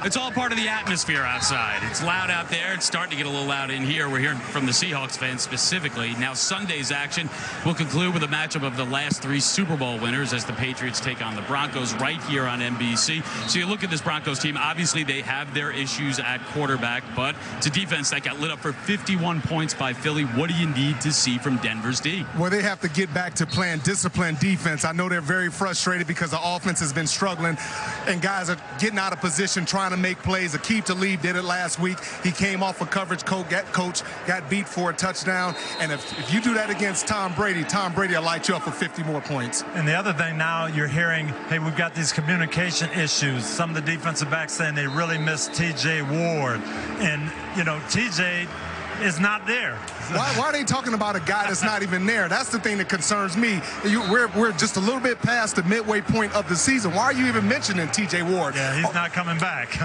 It's all part of the atmosphere outside. It's loud out there. It's starting to get a little loud in here. We're hearing from the Seahawks fans specifically. Now Sunday's action will conclude with a matchup of the last 3 Super Bowl winners as the Patriots take on the Broncos right here on NBC. So you look at this Broncos team, obviously they have their issues at quarterback, but it's a defense that got lit up for 51 points by Philly. What do you need to see from Denver's D? Well, they have to get back to playing disciplined defense. I know they're very frustrated because the offense has been struggling and guys are getting out of position trying to make plays. Aqib Talib did it last week. He came off a coverage coach, got beat for a touchdown. And if you do that against Tom Brady will light you up for 50 more points. And the other thing now you're hearing, hey, we've got these communication issues. Some of the defensive backs saying they really miss T.J. Ward. And, you know, T.J. is not there. Why are they talking about a guy that's not even there? That's the thing that concerns me. We're just a little bit past the midway point of the season. Why are you even mentioning T.J. Ward? Yeah, he's not coming back.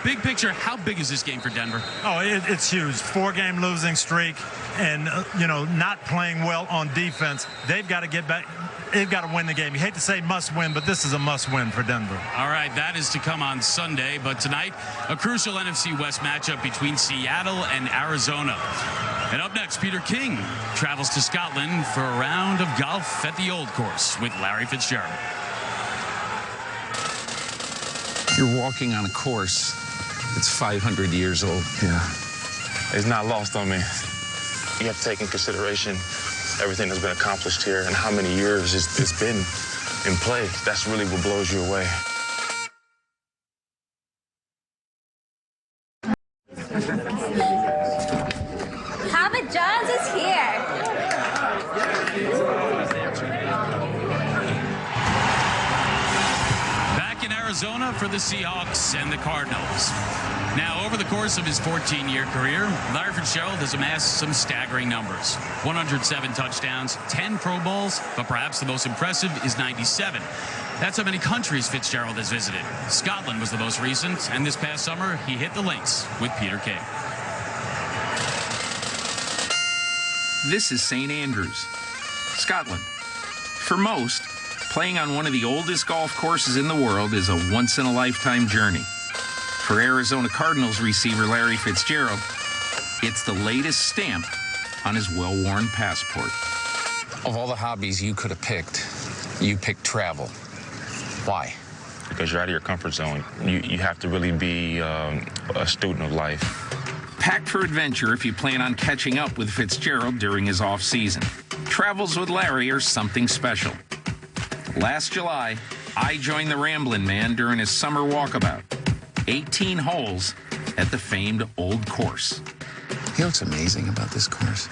Big picture, how big is this game for Denver? Oh, it's huge. 4-game losing streak and, you know, not playing well on defense. They've got to get back. They've got to win the game. You hate to say must win, but this is a must win for Denver. All right, that is to come on Sunday. But tonight, a crucial NFC West matchup between Seattle and Arizona. And up next, Peter King travels to Scotland for a round of golf at the Old Course with Larry Fitzgerald. You're walking on a course that's 500 years old. Yeah. It's not lost on me. You have to take in consideration everything that's been accomplished here and how many years it's been in play. That's really what blows you away. Papa John's is here. Back in Arizona for the Seahawks and the Cardinals. Now, over the course of his 14-year career, Larry Fitzgerald has amassed some staggering numbers. 107 touchdowns, 10 Pro Bowls, but perhaps the most impressive is 97. That's how many countries Fitzgerald has visited. Scotland was the most recent, and this past summer, he hit the links with Peter King. This is St. Andrews, Scotland. For most, playing on one of the oldest golf courses in the world is a once-in-a-lifetime journey. For Arizona Cardinals receiver Larry Fitzgerald, it's the latest stamp on his well-worn passport. Of all the hobbies you could have picked, you picked travel. Why? Because you're out of your comfort zone. You have to really be a student of life. Packed for adventure if you plan on catching up with Fitzgerald during his off-season. Travels with Larry are something special. Last July, I joined the Ramblin' Man during his summer walkabout. 18 holes at the famed Old Course. You know what's amazing about this course?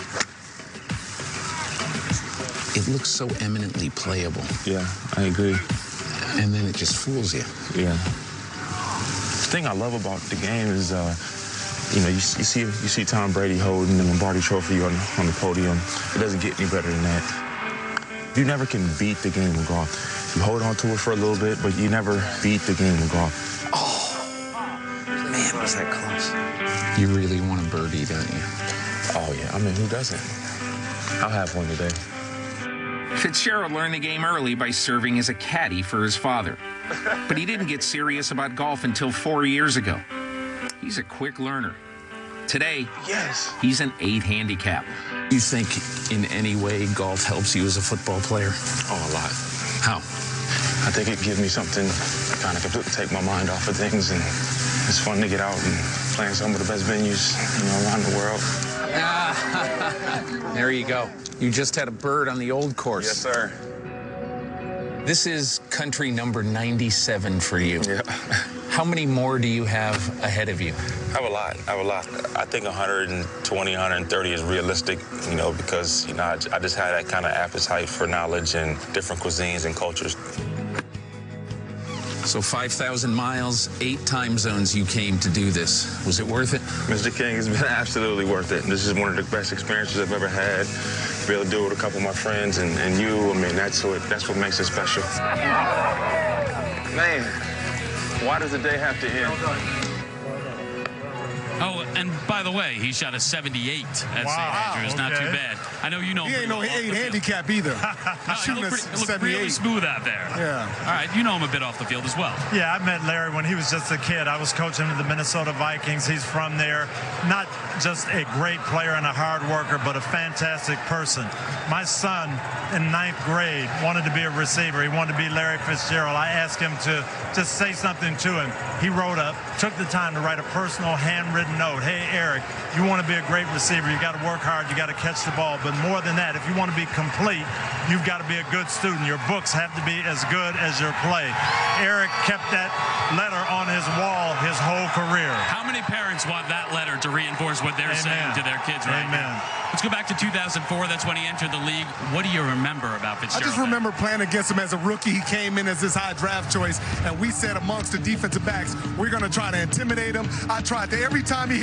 It looks so eminently playable. Yeah, I agree. And then it just fools you. Yeah. The thing I love about the game is, you know, you see Tom Brady holding the Lombardi Trophy on the podium. It doesn't get any better than that. You never can beat the game of golf. You hold on to it for a little bit, but you never beat the game of golf. Oh, man, was that close. You really want a birdie, don't you? Oh, yeah. I mean, who doesn't? I'll have one today. Fitzgerald learned the game early by serving as a caddy for his father. But he didn't get serious about golf until 4 years ago. He's a quick learner. Today, he's an 8 handicap. You think in any way golf helps you as a football player? Oh, a lot. How? I think it gives me something to kind of completely take my mind off of things, and it's fun to get out and play in some of the best venues, you know, around the world. There you go. You just had a bird on the Old Course. Yes, sir. This is country number 97 for you. Yeah. How many more do you have ahead of you? I have a lot. I think 120, 130 is realistic, you know, because, you know, I just had that kind of appetite for knowledge and different cuisines and cultures. So 5,000 miles, 8 time zones you came to do this. Was it worth it? Mr. King, it's been absolutely worth it. This is one of the best experiences I've ever had. To be able to do it with a couple of my friends and you, I mean, that's what makes it special. Man, why does the day have to end? Oh, and by the way, he shot a 78 at St. Andrews. Not too bad. I know you know. He ain't no 8 handicap either. No, it looked really smooth out there. Yeah. All right, you know him a bit off the field as well. Yeah, I met Larry when he was just a kid. I was coaching the Minnesota Vikings. He's from there. Not just a great player and a hard worker, but a fantastic person. My son in 9th grade wanted to be a receiver. He wanted to be Larry Fitzgerald. I asked him to just say something to him. He wrote up, took the time to write a personal handwritten note. Hey, Eric, you want to be a great receiver. You got to work hard. You got to catch the ball. But more than that, if you want to be complete, you've got to be a good student. Your books have to be as good as your play. Eric kept that letter on his wall his whole career. How many parents want that letter to reinforce what they're saying to their kids right now? Let's go back to 2004. That's when he entered the league. What do you remember about Fitzgerald? I just remember playing against him as a rookie. He came in as this high draft choice, and we said amongst the defensive backs, we're going to try to intimidate him. I tried to, every time he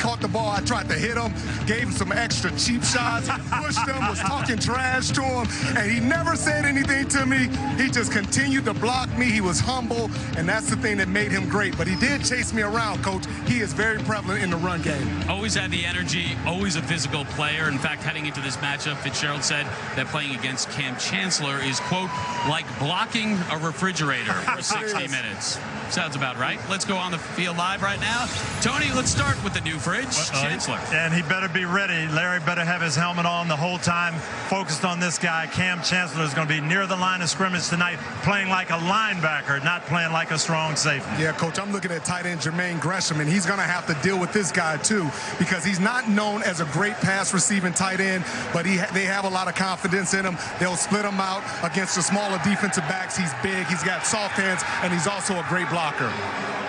caught the ball, I tried to hit him, gave him some extra cheap shots, pushed him, was talking trash to him, and he never said anything to me. He just continued to block me. He was humble, and that's the thing that made him great. But he did chase me around, Coach. He is very prevalent in the run game. Always had the energy, always a physical player. In fact, heading into this matchup, Fitzgerald said that playing against Cam Chancellor is, quote, like blocking a refrigerator for 60 minutes. Sounds about right. Let's go on the field live right now. Tony, let's start with the new fridge, Chancellor. And he better be ready. Larry better have his helmet on the whole time, focused on this guy. Cam Chancellor is going to be near the line of scrimmage tonight, playing like a linebacker, not playing like a strong safety. Yeah, Coach, I'm looking at tight end Jermaine Gresham, and he's going to have to deal with this guy, too, because he's not known as a great pass receiving tight end, but they have a lot of confidence in him. They'll split him out against the smaller defensive backs. He's big, he's got soft hands, and he's also a great blocker. blocker.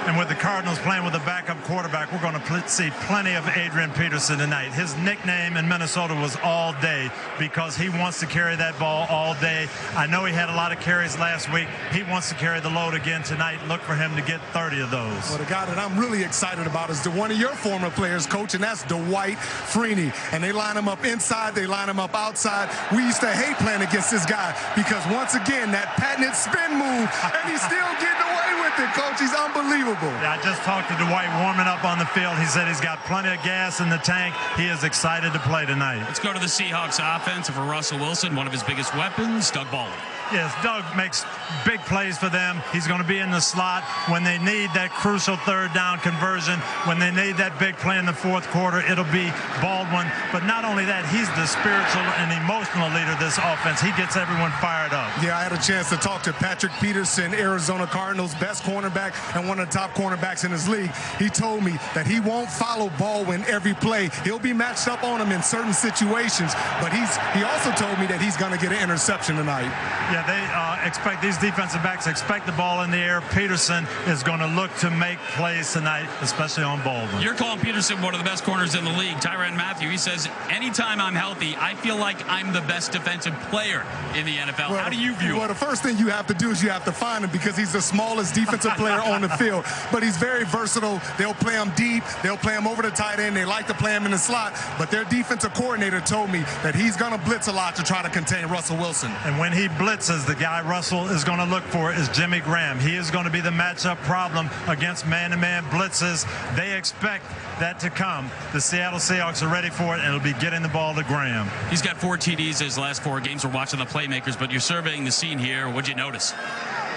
And with the Cardinals playing with a backup quarterback, we're going to see plenty of Adrian Peterson tonight. His nickname in Minnesota was All Day because he wants to carry that ball all day. I know he had a lot of carries last week. He wants to carry the load again tonight. Look for him to get 30 of those. Well, the guy that I'm really excited about is one of your former players, Coach, and that's Dwight Freeney. And they line him up inside. They line him up outside. We used to hate playing against this guy because, once again, that patented spin move, and he's still getting away with it, Coach. He's unbelievable. Yeah, I just talked to Dwight warming up on the field. He said he's got plenty of gas in the tank. He is excited to play tonight. Let's go to the Seahawks offense. For Russell Wilson, one of his biggest weapons, Doug Baldwin. Yes, Doug makes big plays for them. He's going to be in the slot when they need that crucial third down conversion, when they need that big play in the fourth quarter. It'll be Baldwin. But not only that, he's the spiritual and emotional leader of this offense. He gets everyone fired up. Yeah, I had a chance to talk to Patrick Peterson, Arizona Cardinals, best cornerback and one of the top cornerbacks in his league. He told me that he won't follow Baldwin every play. He'll be matched up on him in certain situations, but he also told me that he's going to get an interception tonight. Yeah, they expect, these defensive backs expect the ball in the air. Peterson is going to look to make plays tonight, especially on Baldwin. You're calling Peterson one of the best corners in the league. Tyrann Mathieu, he says, anytime I'm healthy, I feel like I'm the best defensive player in the NFL. Well, how do you view him? Well, the first thing you have to do is you have to find him because he's the smallest defensive player on the field. But he's very versatile. They'll play him deep. They'll play him over the tight end. They like to play him in the slot. But their defensive coordinator told me that he's going to blitz a lot to try to contain Russell Wilson. And when he blitzes, the guy Russell is going to look for is Jimmy Graham. He is going to be the matchup problem against man-to-man blitzes. They expect that to come. The Seattle Seahawks are ready for it, and it'll be getting the ball to Graham. He's got 4 TDs his last 4 games. We're watching the playmakers, but you're surveying the scene here. What'd you notice?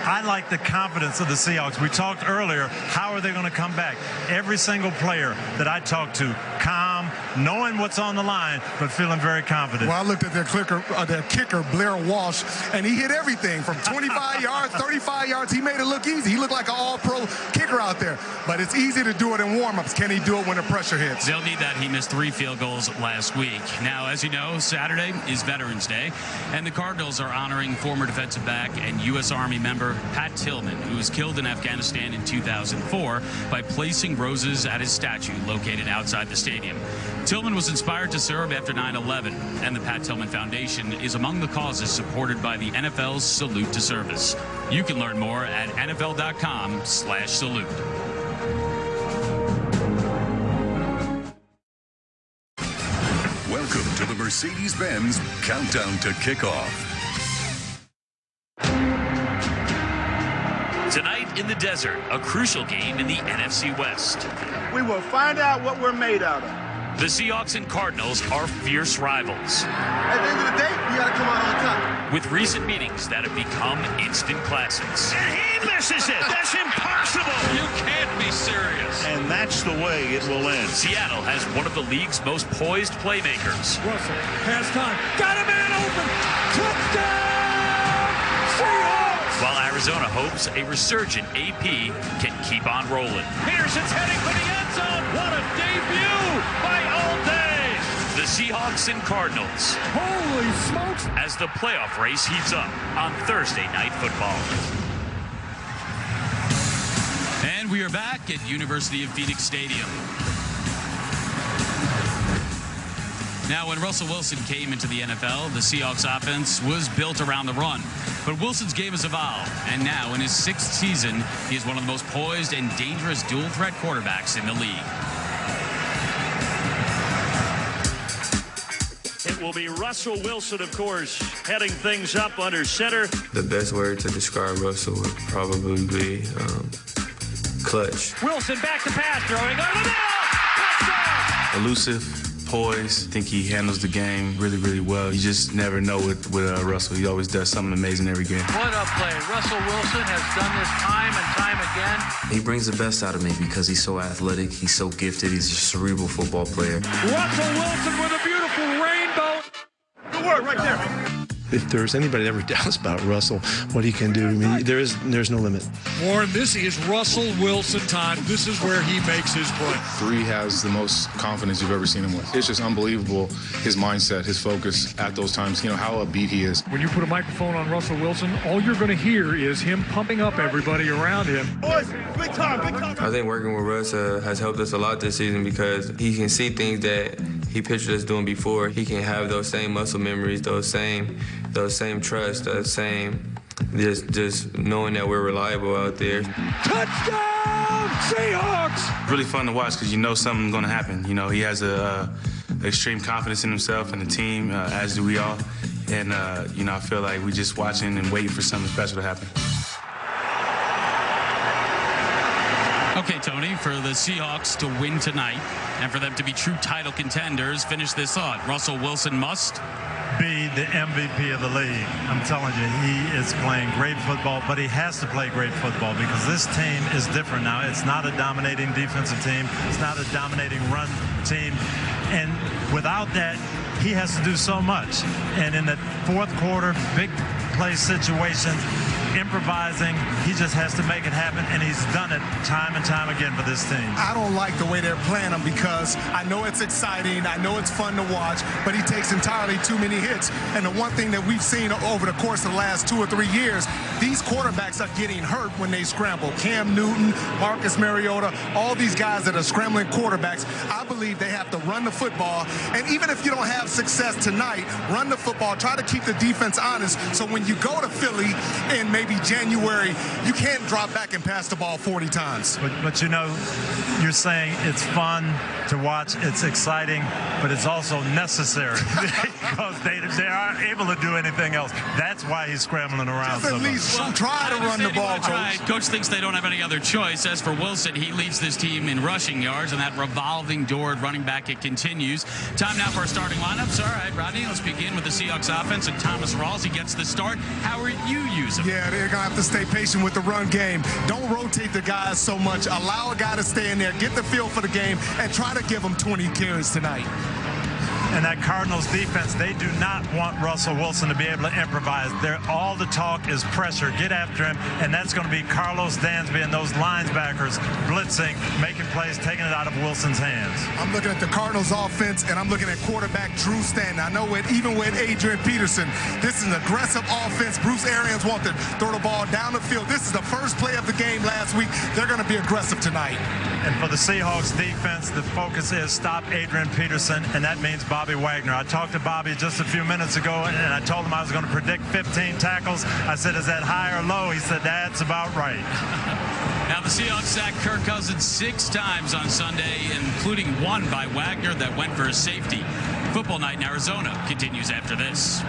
I like the confidence of the Seahawks. We talked earlier, how are they going to come back? Every single player that I talked to, calm, knowing what's on the line, but feeling very confident. Well, I looked at their kicker, Blair Walsh, and he hit everything from 25 yards, 35 yards. He made it look easy. He looked like an all-pro kicker out there. But it's easy to do it in warm-ups. Can he do it when the pressure hits? They'll need that. He missed 3 field goals last week. Now, as you know, Saturday is Veterans Day, and the Cardinals are honoring former defensive back and U.S. Army member Pat Tillman, who was killed in Afghanistan in 2004 by placing roses at his statue located outside the stadium. Tillman was inspired to serve after 9/11, and the Pat Tillman Foundation is among the causes supported by the NFL's Salute to Service. You can learn more at NFL.com/salute. Welcome to the Mercedes-Benz Countdown to Kickoff. Tonight in the desert, a crucial game in the NFC West. We will find out what we're made out of. The Seahawks and Cardinals are fierce rivals. At the end of the day, you got to come out on top. With recent meetings that have become instant classics. And he misses it. That's impossible. You can't be serious. And that's the way it will end. Seattle has one of the league's most poised playmakers. Russell, pass time. Got a man open. Touchdown! Seahawks! While Arizona hopes a resurgent AP can keep on rolling. Peterson's heading for the end zone. What a debut by All Day. The Seahawks and Cardinals. Holy smokes! As the playoff race heats up on Thursday Night Football. And we are back at University of Phoenix Stadium. Now, when Russell Wilson came into the NFL, the Seahawks offense was built around the run. But Wilson's game has evolved, and now in his 6th season, he is one of the most poised and dangerous dual-threat quarterbacks in the league. It will be Russell Wilson, of course, heading things up under center. The best word to describe Russell would probably be clutch. Wilson back to pass, throwing over the middle. Elusive. Poise. I think he handles the game really, really well. You just never know with Russell. He always does something amazing every game. What a play. Russell Wilson has done this time and time again. He brings the best out of me because he's so athletic. He's so gifted. He's a cerebral football player. Russell Wilson with a beautiful rainbow. Good work right there. If there's anybody that ever doubts about Russell, what he can do, I mean, there's no limit. Warren, this is Russell Wilson time. This is where he makes his play. 3 has the most confidence you've ever seen him with. It's just unbelievable, his mindset, his focus at those times, you know, how upbeat he is. When you put a microphone on Russell Wilson, all you're going to hear is him pumping up everybody around him. Boys, big time, big time. I think working with Russ has helped us a lot this season because he can see things that he pictured us doing before. He can have those same muscle memories, those same trust, that same just knowing that we're reliable out there. Touchdown, Seahawks! Really fun to watch because you know something's going to happen. You know, he has extreme confidence in himself and the team, as do we all. And, you know, I feel like we're just watching and waiting for something special to happen. Okay, Tony, for the Seahawks to win tonight and for them to be true title contenders, finish this thought. Russell Wilson must be the MVP of the league. I'm telling you, he is playing great football, but he has to play great football because this team is different now. It's not a dominating defensive team. It's not a dominating run team. And without that, he has to do so much. And in the fourth quarter, big play situations, improvising, he just has to make it happen, and he's done it time and time again for this team. I don't like the way they're playing him because I know it's exciting, I know it's fun to watch, but he takes entirely too many hits. And the one thing that we've seen over the course of the last 2 or 3 years, these quarterbacks are getting hurt when they scramble. Cam Newton, Marcus Mariota, all these guys that are scrambling quarterbacks, I believe they have to run the football. And even if you don't have success tonight, run the football, try to keep the defense honest, so when you go to Philly in maybe January, you can't drop back and pass the ball 40 times. But you know, you're saying it's fun to watch, it's exciting, but it's also necessary because they aren't able to do anything else. That's why he's scrambling around. Just at least try to run the ball, Coach. Coach thinks they don't have any other choice. As for Wilson, he leads this team in rushing yards, and that revolving door at running back, it continues. Time now for our starting lineups. All right, Rodney, let's begin with the Seahawks offense, and Thomas Rawls, he gets the start. How are you using him? Yeah, they're going to have to stay patient with the run game. Don't rotate the guys so much. Allow a guy to stay in there, get the feel for the game, and try to give them 20 carries tonight. And that Cardinals defense, they do not want Russell Wilson to be able to improvise. All the talk is pressure. Get after him, and that's going to be Carlos Dansby and those linebackers blitzing, making plays, taking it out of Wilson's hands. I'm looking at the Cardinals offense, and I'm looking at quarterback Drew Stanton. I know even with Adrian Peterson, this is an aggressive offense. Bruce Arians wants to throw the ball down the field. This is the first play of the game last week. They're going to be aggressive tonight. And for the Seahawks defense, the focus is stop Adrian Peterson, and that means Bobby Wagner. I talked to Bobby just a few minutes ago, and I told him I was going to predict 15 tackles. I said, is that high or low? He said, that's about right. Now the Seahawks sacked Kirk Cousins 6 times on Sunday, including 1 by Wagner that went for a safety. Football night in Arizona continues after this.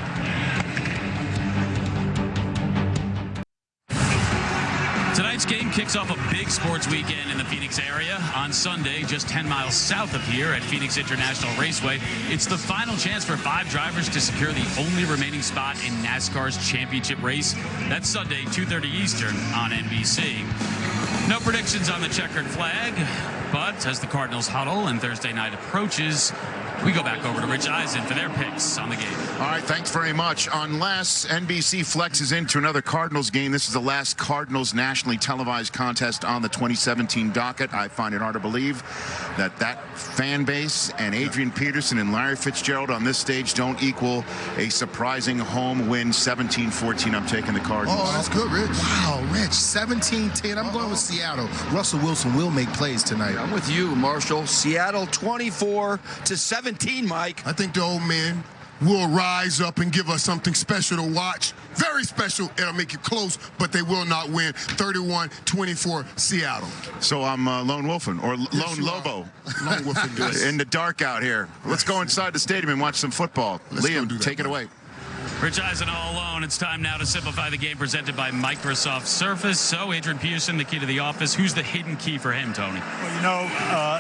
Tonight's game kicks off a big sports weekend in the Phoenix area. On Sunday, just 10 miles south of here at Phoenix International Raceway, it's the final chance for 5 drivers to secure the only remaining spot in NASCAR's championship race. That's Sunday, 2:30 Eastern on NBC. No predictions on the checkered flag, but as the Cardinals huddle and Thursday night approaches, we go back over to Rich Eisen for their picks on the game. All right, thanks very much. Unless NBC flexes into another Cardinals game, this is the last Cardinals nationally televised contest on the 2017 docket. I find it hard to believe that fan base and Adrian Peterson and Larry Fitzgerald on this stage don't equal a surprising home win, 17-14. I'm taking the Cardinals. Oh, that's good, Rich. Wow, Rich, 17-10. I'm going with Seattle. Russell Wilson will make plays tonight. I'm with you, Marshall. Seattle 24-17, Mike. I think the old man will rise up and give us something special to watch. Very special. It'll make it close, but they will not win. 31-24 Seattle. So I'm Lone Wolfing, or Lone Lobo. Lone Wolfing, yes. In the dark out here. Let's go inside the stadium and watch some football. Liam, take it away. Rich Eisen all alone. It's time now to simplify the game presented by Microsoft Surface. So, Adrian Peterson, the key to the office. Who's the hidden key for him, Tony? Well, you know,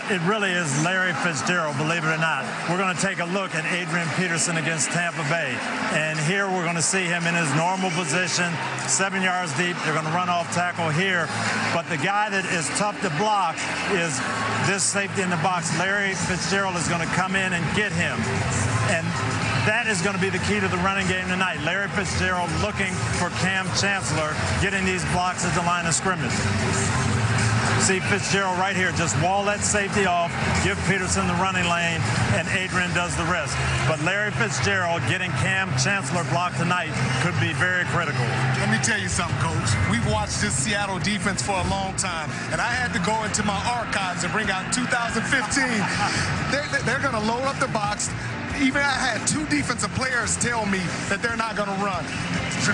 it really is Larry Fitzgerald, believe it or not. We're going to take a look at Adrian Peterson against Tampa Bay. And here we're going to see him in his normal position, 7 yards deep. They're going to run off tackle here. But the guy that is tough to block is this safety in the box. Larry Fitzgerald is going to come in and get him. And That is going to be the key to the running game tonight. Larry Fitzgerald looking for Cam Chancellor, getting these blocks at the line of scrimmage. See Fitzgerald right here, just wall that safety off, give Peterson the running lane, and Adrian does the rest. But Larry Fitzgerald getting Cam Chancellor blocked tonight could be very critical. Let me tell you something, Coach. We've watched this Seattle defense for a long time, and I had to go into my archives and bring out 2015. They're going to load up the box. Even I had 2 defensive players tell me that they're not going to run.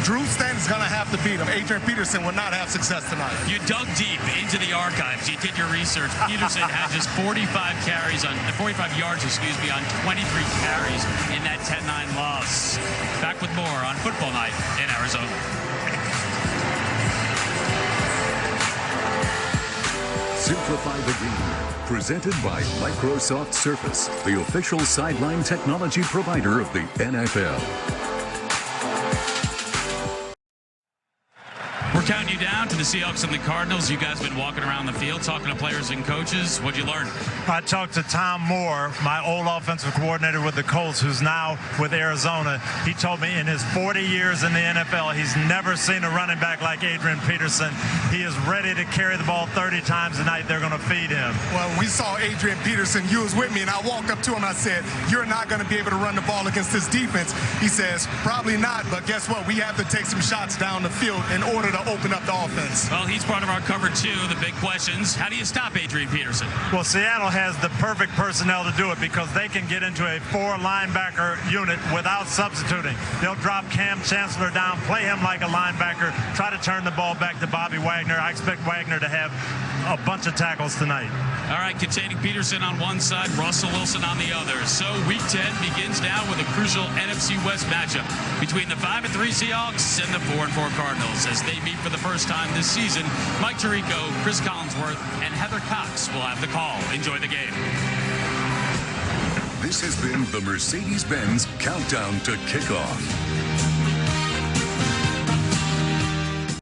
Drew Stanton's going to have to beat him. Adrian Peterson will not have success tonight. You dug deep into the archives. You did your research. Peterson had just 45 yards, on 23 carries in that 10-9 loss. Back with more on Football Night in Arizona. Simplify the game. Presented by Microsoft Surface, the official sideline technology provider of the NFL. We're counting you down to the Seahawks and the Cardinals. You guys have been walking around the field talking to players and coaches. What'd you learn? I talked to Tom Moore, my old offensive coordinator with the Colts, who's now with Arizona. He told me in his 40 years in the NFL, he's never seen a running back like Adrian Peterson. He is ready to carry the ball 30 times a night. They're going to feed him. Well, we saw Adrian Peterson. You was with me, and I walked up to him. I said, you're not going to be able to run the ball against this defense. He says, probably not, but guess what? We have to take some shots down the field in order to open up the offense. Well, he's part of our cover, too. The big questions. How do you stop Adrian Peterson? Well, Seattle has the perfect personnel to do it because they can get into a 4-linebacker unit without substituting. They'll drop Cam Chancellor down, play him like a linebacker, try to turn the ball back to Bobby Wagner. I expect Wagner to have a bunch of tackles tonight. All right, containing Peterson on one side, Russell Wilson on the other. So Week 10 begins now with a crucial NFC West matchup between the 5-3 Seahawks and the 4-4 Cardinals as they meet for the first time this season. Mike Tirico, Chris Collinsworth, and Heather Cox will have the call. Enjoy the game. This has been the Mercedes-Benz Countdown to Kickoff.